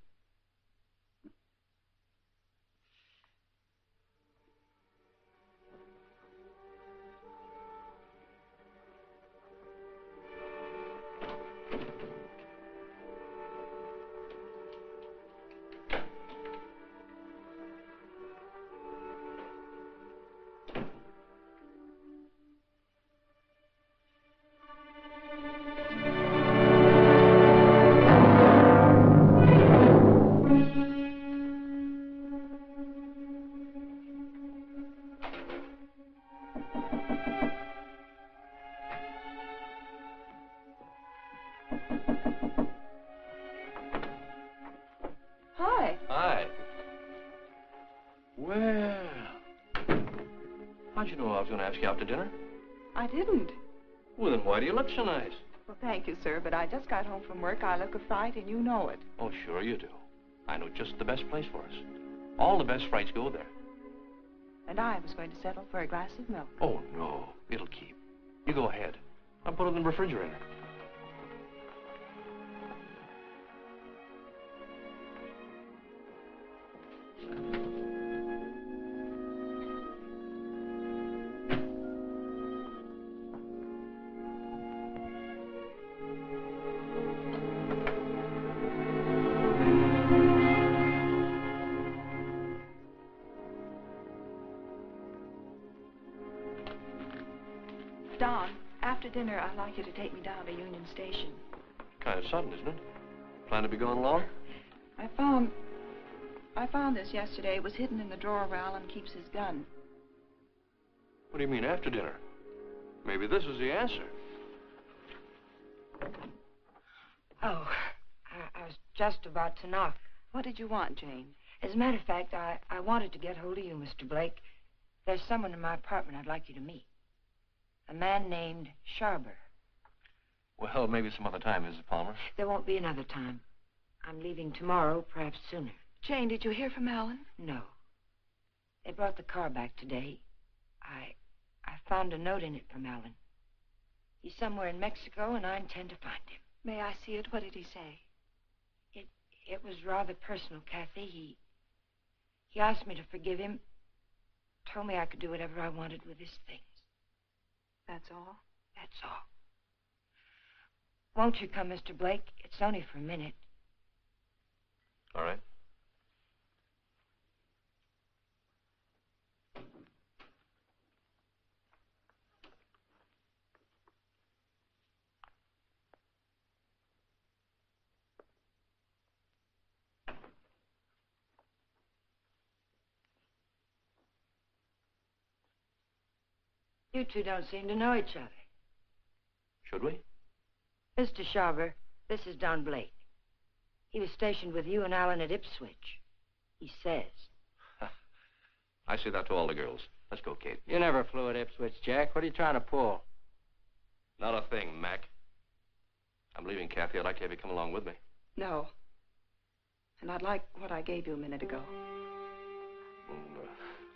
Hi. Hi. Well, how'd you know I was going to ask you out to dinner? I didn't. Well, then why do you look so nice? Well, thank you, sir, but I just got home from work. I look a fright, and you know it. Oh, sure you do. I know just the best place for us. All the best frights go there. And I was going to settle for a glass of milk. Oh, no. It'll keep. You go ahead. I'll put it in the refrigerator. Don, after dinner, I'd like you to take me down to Union Station. Kind of sudden, isn't it? Plan to be going long? I found this yesterday. It was hidden in the drawer where Alan keeps his gun. What do you mean, after dinner? Maybe this is the answer. Oh, I was just about to knock. What did you want, Jane? As a matter of fact, I wanted to get hold of you, Mr. Blake. There's someone in my apartment I'd like you to meet. A man named Sharber. Well, maybe some other time, Mrs. Palmer. There won't be another time. I'm leaving tomorrow, perhaps sooner. Jane, did you hear from Alan? No. They brought the car back today. I found a note in it from Alan. He's somewhere in Mexico, and I intend to find him. May I see it? What did he say? It was rather personal, Kathy. He asked me to forgive him. Told me I could do whatever I wanted with his things. That's all? That's all. Won't you come, Mr. Blake? It's only for a minute. All right. You two don't seem to know each other. Should we? Mr. Sharber, this is Don Blake. He was stationed with you and Alan at Ipswich. He says. I say that to all the girls. Let's go, Kate. You never flew at Ipswich, Jack. What are you trying to pull? Not a thing, Mac. I'm leaving, Kathy. I'd like to have you come along with me. No. And I'd like what I gave you a minute ago. Well,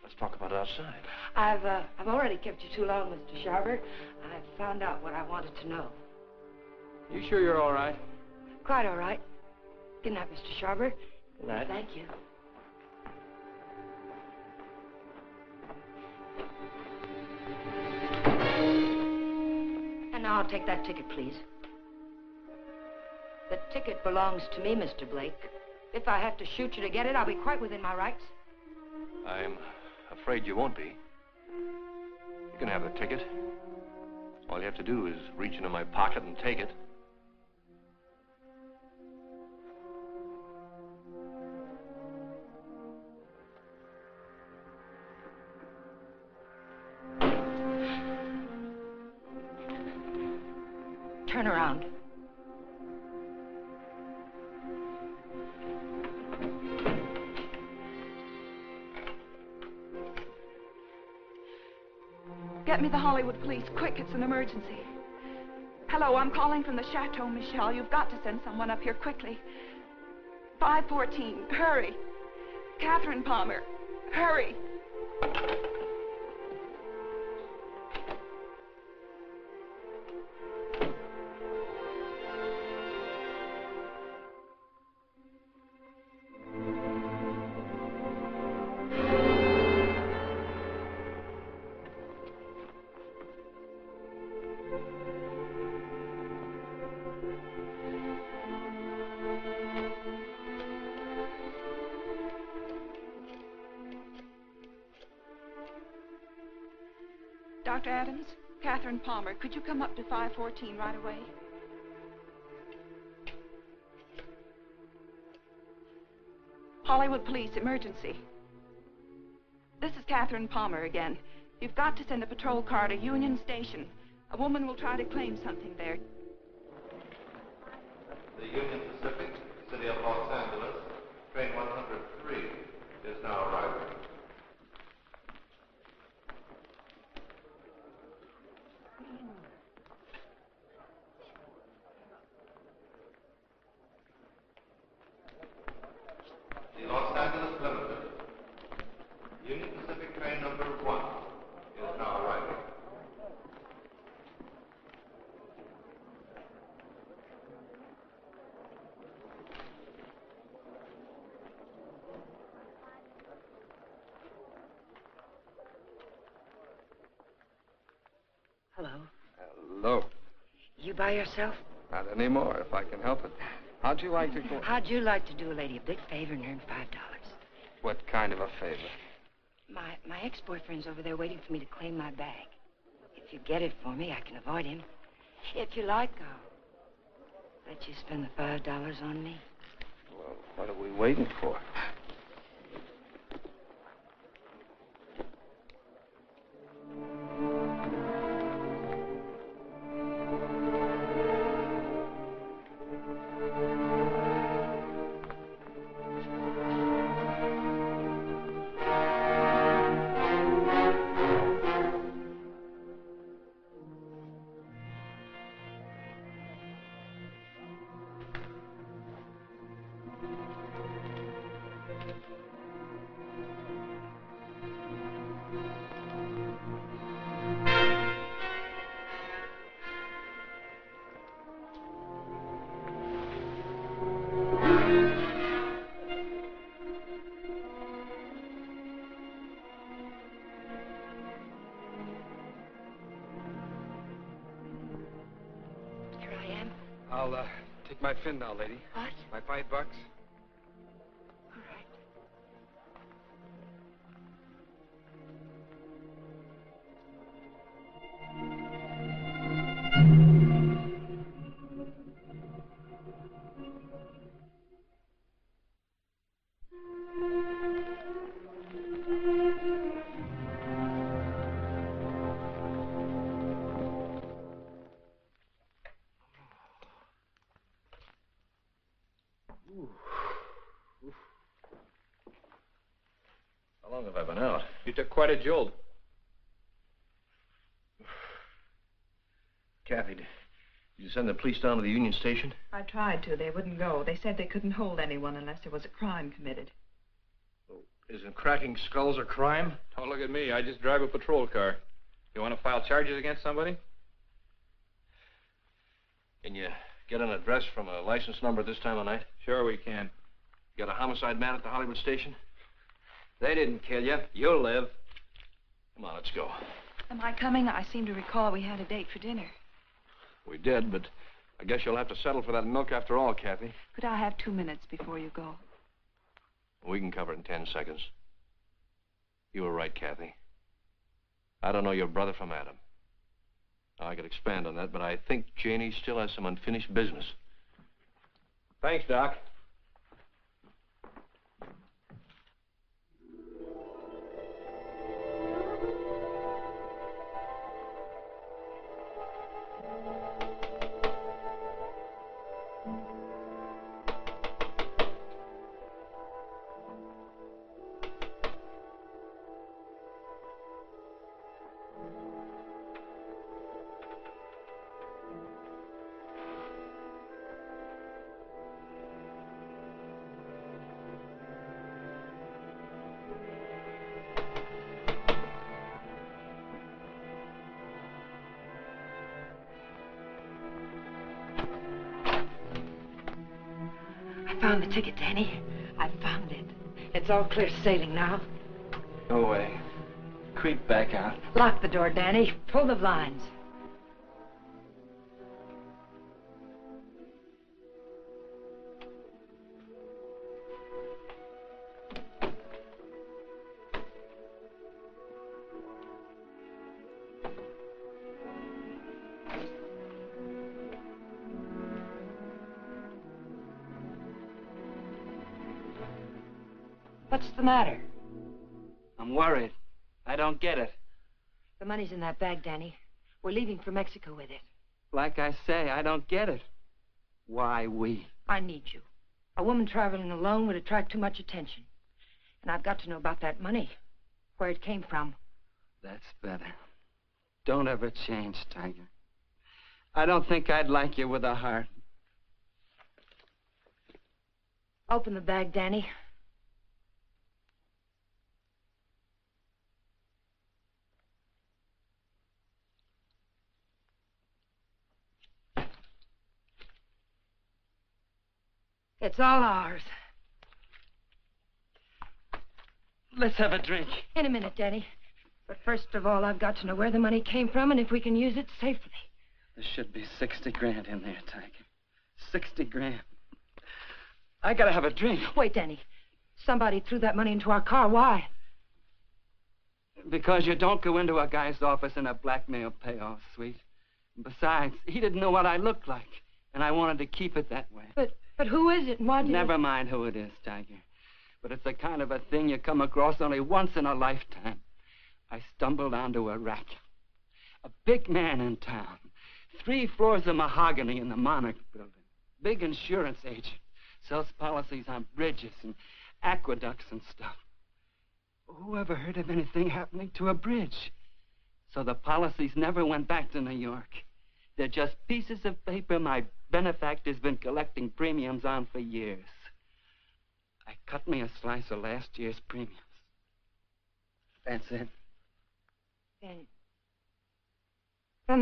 let's talk about it outside. I've already kept you too long, Mr. Sharber. I've found out what I wanted to know. You sure you're all right? Quite all right. Good night, Mr. Sharber. Good night. Thank you. And now I'll take that ticket, please. The ticket belongs to me, Mr. Blake. If I have to shoot you to get it, I'll be quite within my rights. I'm afraid you won't be. You can have the ticket. All you have to do is reach into my pocket and take it. Turn around. Get me the Hollywood police, quick, it's an emergency. Hello, I'm calling from the Chateau Michel. You've got to send someone up here quickly. 514, hurry. Catherine Palmer, hurry. Dr. Adams, Catherine Palmer, could you come up to 514 right away? Hollywood police, emergency. This is Catherine Palmer again. You've got to send a patrol car to Union Station. A woman will try to claim something there. The Union Pacific, City of Los Angeles, train 103 is now arriving. The Los Angeles Limited, Union Pacific train number 1 is now arriving. Hello. Hello. You by yourself? Not anymore, if I can help it. How'd you like to go? How'd you like to do a lady a big favor and earn $5? What kind of a favor? My ex-boyfriend's over there waiting for me to claim my bag. If you get it for me, I can avoid him. If you like, I'll let you spend the $5 on me. Well, what are we waiting for? I'll take my fin now, lady. What? My $5. All right. How long have I been out? You took quite a jolt. Kathy, did you send the police down to the Union Station? I tried to. They wouldn't go. They said they couldn't hold anyone unless there was a crime committed. Well, isn't cracking skulls a crime? Don't look at me. I just drive a patrol car. You want to file charges against somebody? Can you get an address from a license number this time of night? Sure we can. You got a homicide man at the Hollywood station? They didn't kill you. You'll live. Come on, let's go. Am I coming? I seem to recall we had a date for dinner. We did, but I guess you'll have to settle for that milk after all, Kathy. Could I have 2 minutes before you go? We can cover it in 10 seconds. You were right, Kathy. I don't know your brother from Adam. I could expand on that, but I think Janie still has some unfinished business. Thanks, Doc. I found the ticket, Danny. I found it. It's all clear sailing now. Go away. Creep back out. Lock the door, Danny. Pull the blinds. What's the matter? I'm worried. I don't get it. The money's in that bag, Danny. We're leaving for Mexico with it. Like I say, I don't get it. Why we? I need you. A woman traveling alone would attract too much attention. And I've got to know about that money. Where it came from. That's better. Don't ever change, Tiger. I don't think I'd like you with a heart. Open the bag, Danny. It's all ours. Let's have a drink. In a minute, Danny. But first of all, I've got to know where the money came from and if we can use it safely. There should be 60 grand in there, Tiger. 60 grand. I gotta have a drink. Wait, Danny. Somebody threw that money into our car. Why? Because you don't go into a guy's office in a blackmail payoff suite. Besides, he didn't know what I looked like, and I wanted to keep it that way. But who is it and why did Never mind who it is, Tiger. But it's the kind of a thing you come across only once in a lifetime. I stumbled onto a rat. A big man in town. 3 floors of mahogany in the Monarch building. Big insurance agent. Sells policies on bridges and aqueducts and stuff. Who ever heard of anything happening to a bridge? So the policies never went back to New York. They're just pieces of paper my benefactor's been collecting premiums on for years. I cut me a slice of last year's premiums. That's it. Then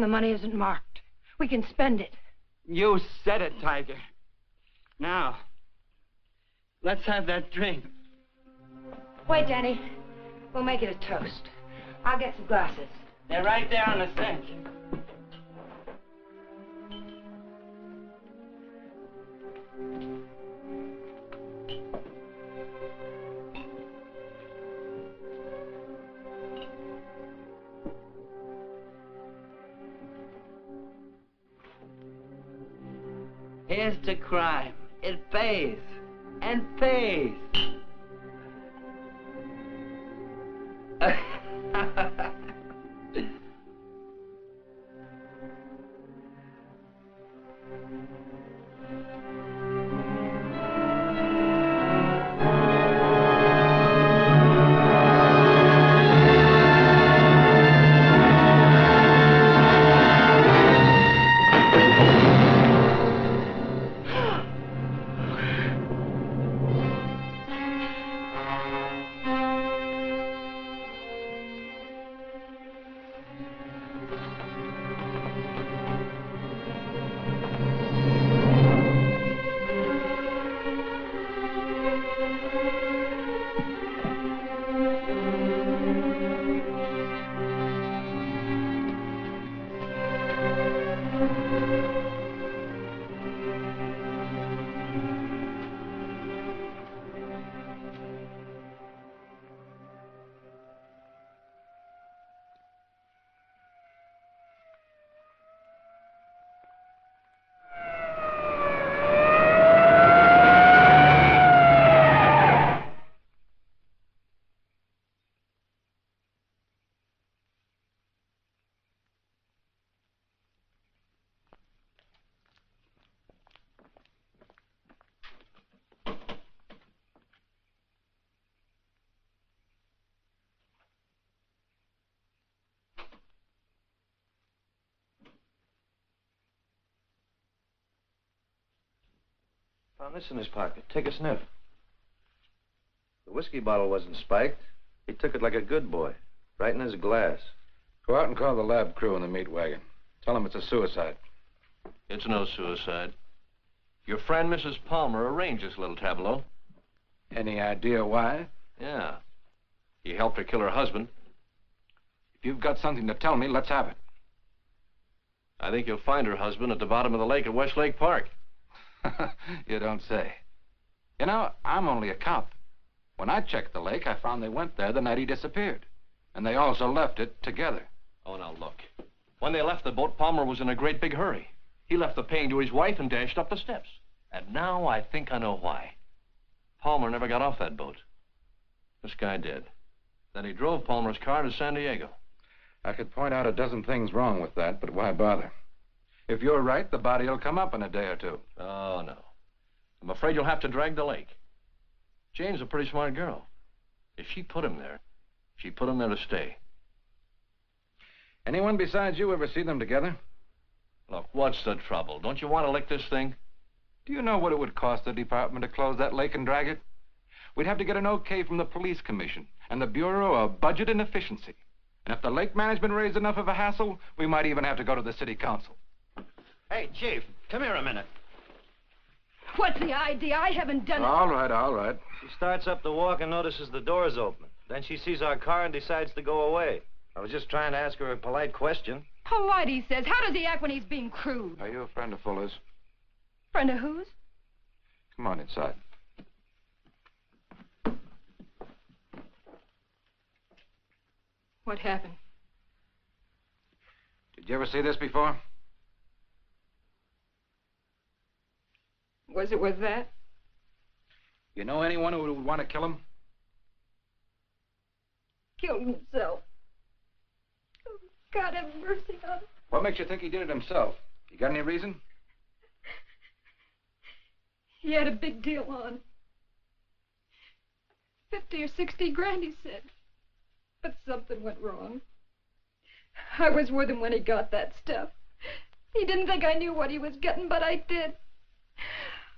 the money isn't marked. We can spend it. You said it, Tiger. Now, let's have that drink. Wait, Danny. We'll make it a toast. I'll get some glasses. They're right there on the sink. Here's to crime. It pays. And pays. Found this in his pocket. Take a sniff. The whiskey bottle wasn't spiked. He took it like a good boy, right in his glass. Go out and call the lab crew in the meat wagon. Tell them it's a suicide. It's no suicide. Your friend, Mrs. Palmer, arranged this little tableau. Any idea why? Yeah. He helped her kill her husband. If you've got something to tell me, let's have it. I think you'll find her husband at the bottom of the lake at Westlake Park. You don't say. You know, I'm only a cop. When I checked the lake, I found they went there the night he disappeared. And they also left it together. Oh, now look. When they left the boat, Palmer was in a great big hurry. He left the paying to his wife and dashed up the steps. And now I think I know why. Palmer never got off that boat. This guy did. Then he drove Palmer's car to San Diego. I could point out a dozen things wrong with that, but why bother? If you're right, the body will come up in a day or two. Oh, no. I'm afraid you'll have to drag the lake. Jane's a pretty smart girl. If she put him there, she put him there to stay. Anyone besides you ever see them together? Look, what's the trouble? Don't you want to lick this thing? Do you know what it would cost the department to close that lake and drag it? We'd have to get an okay from the police commission and the Bureau of Budget and Efficiency. And if the lake management raised enough of a hassle, we might even have to go to the city council. Hey, Chief, come here a minute. What's the idea? I haven't done it. All right, all right. She starts up the walk and notices the door's open. Then she sees our car and decides to go away. I was just trying to ask her a polite question. Polite, he says. How does he act when he's being crude? Are you a friend of Fuller's? Friend of whose? Come on inside. What happened? Did you ever see this before? Was it with that? You know anyone who would want to kill him? Killed himself. Oh, God have mercy on him. What makes you think he did it himself? You got any reason? He had a big deal on. 50 or 60 grand, he said. But something went wrong. I was with him when he got that stuff. He didn't think I knew what he was getting, but I did.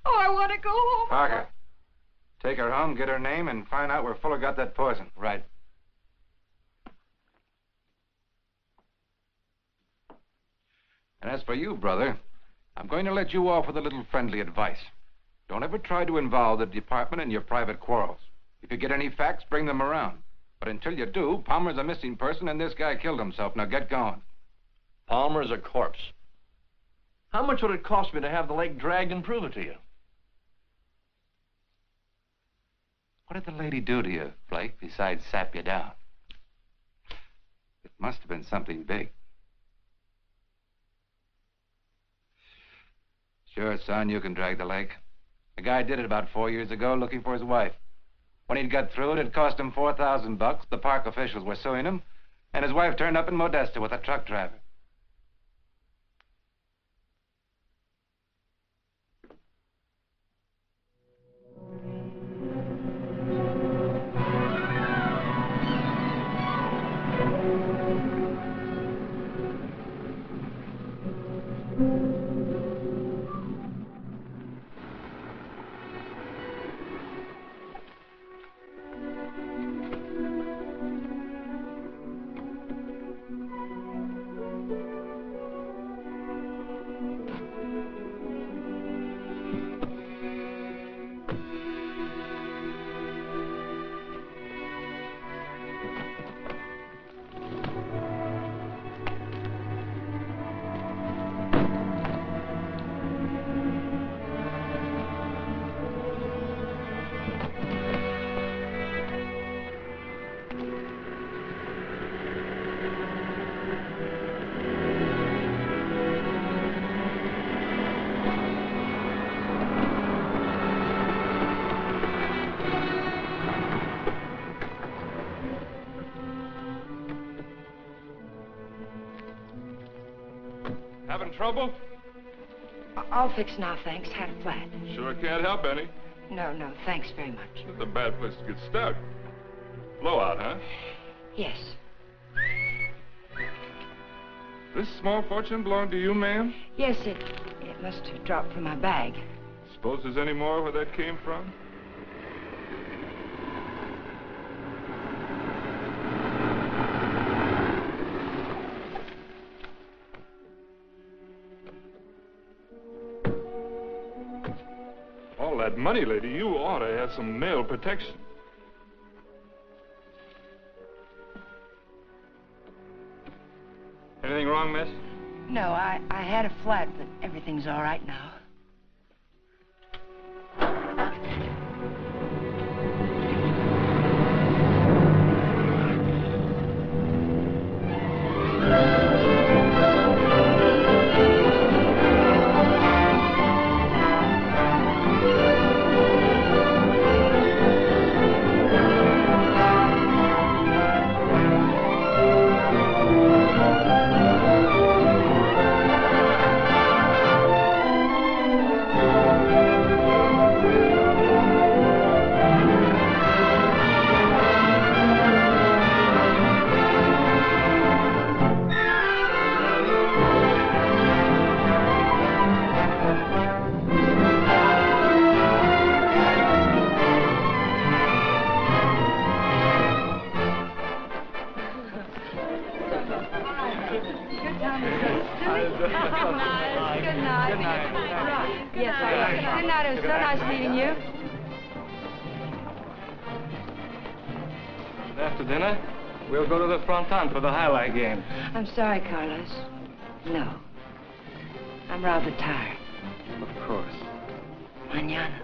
Oh, I want to go home. Parker, take her home, get her name, and find out where Fuller got that poison. Right. And as for you, brother, I'm going to let you off with a little friendly advice. Don't ever try to involve the department in your private quarrels. If you get any facts, bring them around. But until you do, Palmer's a missing person and this guy killed himself. Now get going. Palmer's a corpse. How much would it cost me to have the leg dragged and prove it to you? What did the lady do to you, Blake, besides sap you down? It must have been something big. Sure, son, you can drag the leg. The guy did it about 4 years ago looking for his wife. When he'd got through it cost him $4,000. The park officials were suing him, and his wife turned up in Modesto with a truck driver. Having trouble? All fixed now, thanks. Had a flat. Sure can't help any. No, thanks very much. It's a bad place to get stuck. Blowout, huh? Yes. This small fortune belong to you, ma'am? Yes, it must have dropped from my bag. Suppose there's any more where that came from? All that money, lady, you ought to have some mail protection. Anything wrong, miss? No, I had a flat, but everything's all right now. After dinner, we'll go to the fronton for the highlight game. I'm sorry, Carlos. No. I'm rather tired. Of course. Mañana.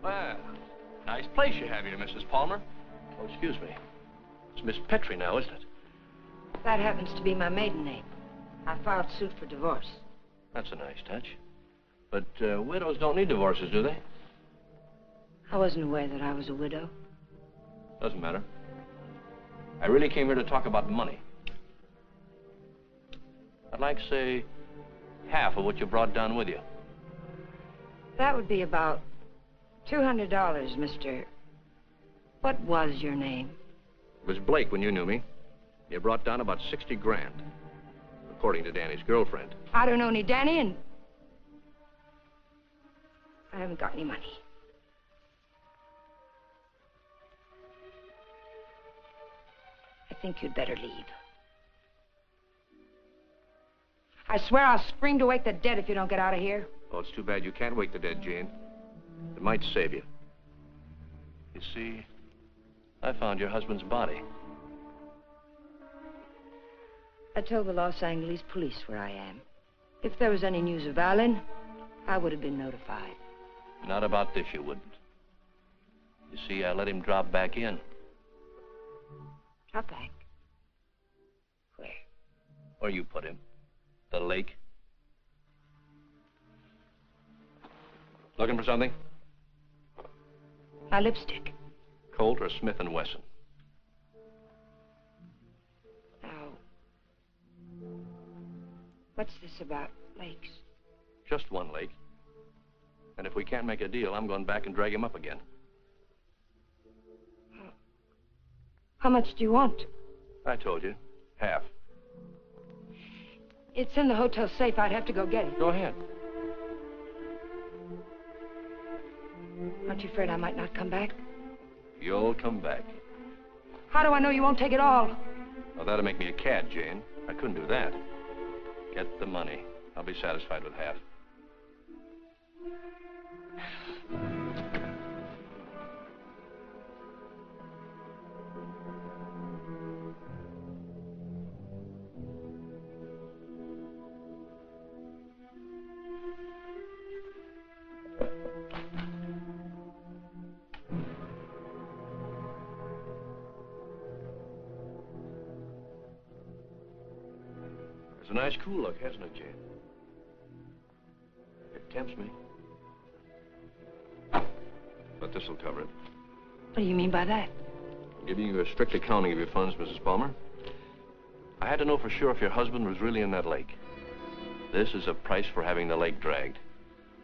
Well, nice place you have here, Mrs. Palmer. Oh, excuse me. It's Miss Petrie now, isn't it? That happens to be my maiden name. I filed suit for divorce. That's a nice touch. But widows don't need divorces, do they? I wasn't aware that I was a widow. Doesn't matter. I really came here to talk about money. I'd like, say, half of what you brought down with you. That would be about $200, Mr. What was your name? It was Blake when you knew me. You brought down about 60 grand, according to Danny's girlfriend. I don't know any Danny, and I haven't got any money. I think you'd better leave. I swear I'll scream to wake the dead if you don't get out of here. Oh, it's too bad you can't wake the dead, Jane. It might save you. You see, I found your husband's body. I told the Los Angeles police where I am. If there was any news of Alan, I would have been notified. Not about this, you wouldn't. You see, I let him drop back in. Drop back? Where? Where you put him. The lake. Looking for something? My lipstick. Colt or Smith & Wesson? Now, what's this about lakes? Just one lake. And if we can't make a deal, I'm going back and drag him up again. How much do you want? I told you. Half. It's in the hotel safe. I'd have to go get it. Go ahead. Aren't you afraid I might not come back? You'll come back. How do I know you won't take it all? Well, that'll make me a cad, Jane. I couldn't do that. Get the money. I'll be satisfied with half. It's a nice cool look, hasn't it, Jane? It tempts me. But this'll cover it. What do you mean by that? Giving you a strict accounting of your funds, Mrs. Palmer. I had to know for sure if your husband was really in that lake. This is a price for having the lake dragged.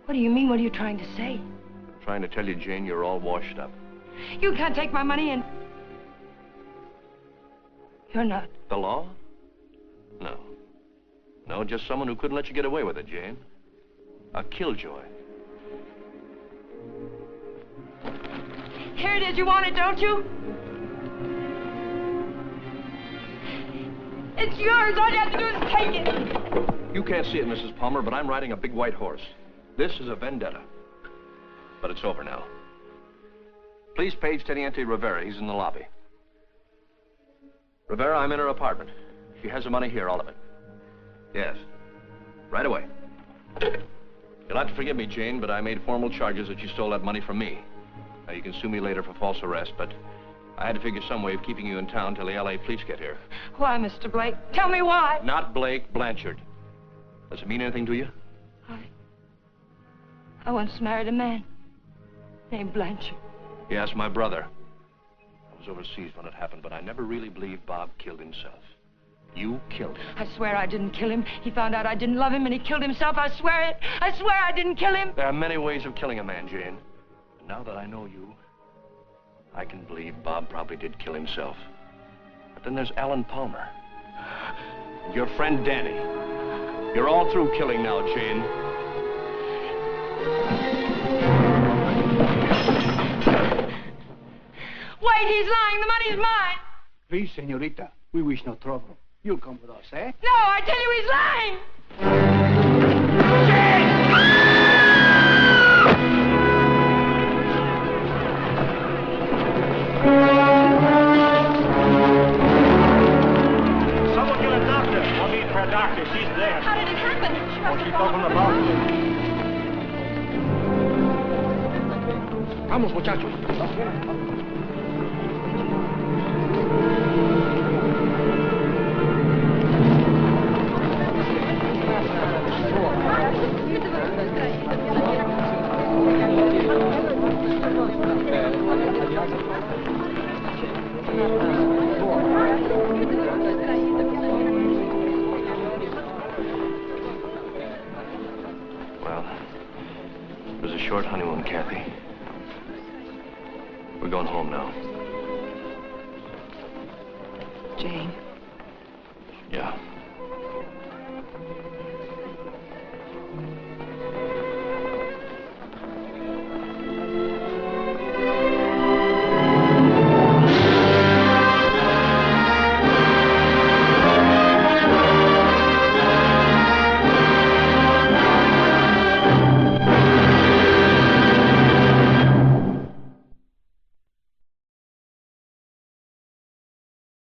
What do you mean? What are you trying to say? I'm trying to tell you, Jane, you're all washed up. You can't take my money and... You're not. The law? No. No, just someone who couldn't let you get away with it, Jane. A killjoy. Here it is. You want it, don't you? It's yours. All you have to do is take it. You can't see it, Mrs. Palmer, but I'm riding a big white horse. This is a vendetta. But it's over now. Please page Teniente Rivera. He's in the lobby. Rivera, I'm in her apartment. She has the money here, all of it. Yes. Right away. You'll have to forgive me, Jane, but I made formal charges that you stole that money from me. Now, you can sue me later for false arrest, but I had to figure some way of keeping you in town till the L.A. police get here. Why, Mr. Blake? Tell me why. Not Blake, Blanchard. Does it mean anything to you? I once married a man named Blanchard. Yes, my brother. I was overseas when it happened, but I never really believed Bob killed himself. You killed him. I swear I didn't kill him. He found out I didn't love him and he killed himself. I swear it. I swear I didn't kill him. There are many ways of killing a man, Jane. And now that I know you, I can believe Bob probably did kill himself. But then there's Alan Palmer. And your friend Danny. You're all through killing now, Jane. Wait, he's lying. The money's mine. Please, señorita, we wish no trouble. You'll come with us, eh? No, I tell you he's lying. Someone get a doctor. I'll meet for a doctor. She's there. How did it happen? Oh, she fell from the balcony. Vamos, muchachos. Well, it was a short honeymoon, Kathy. We're going home now. Jane. Yeah.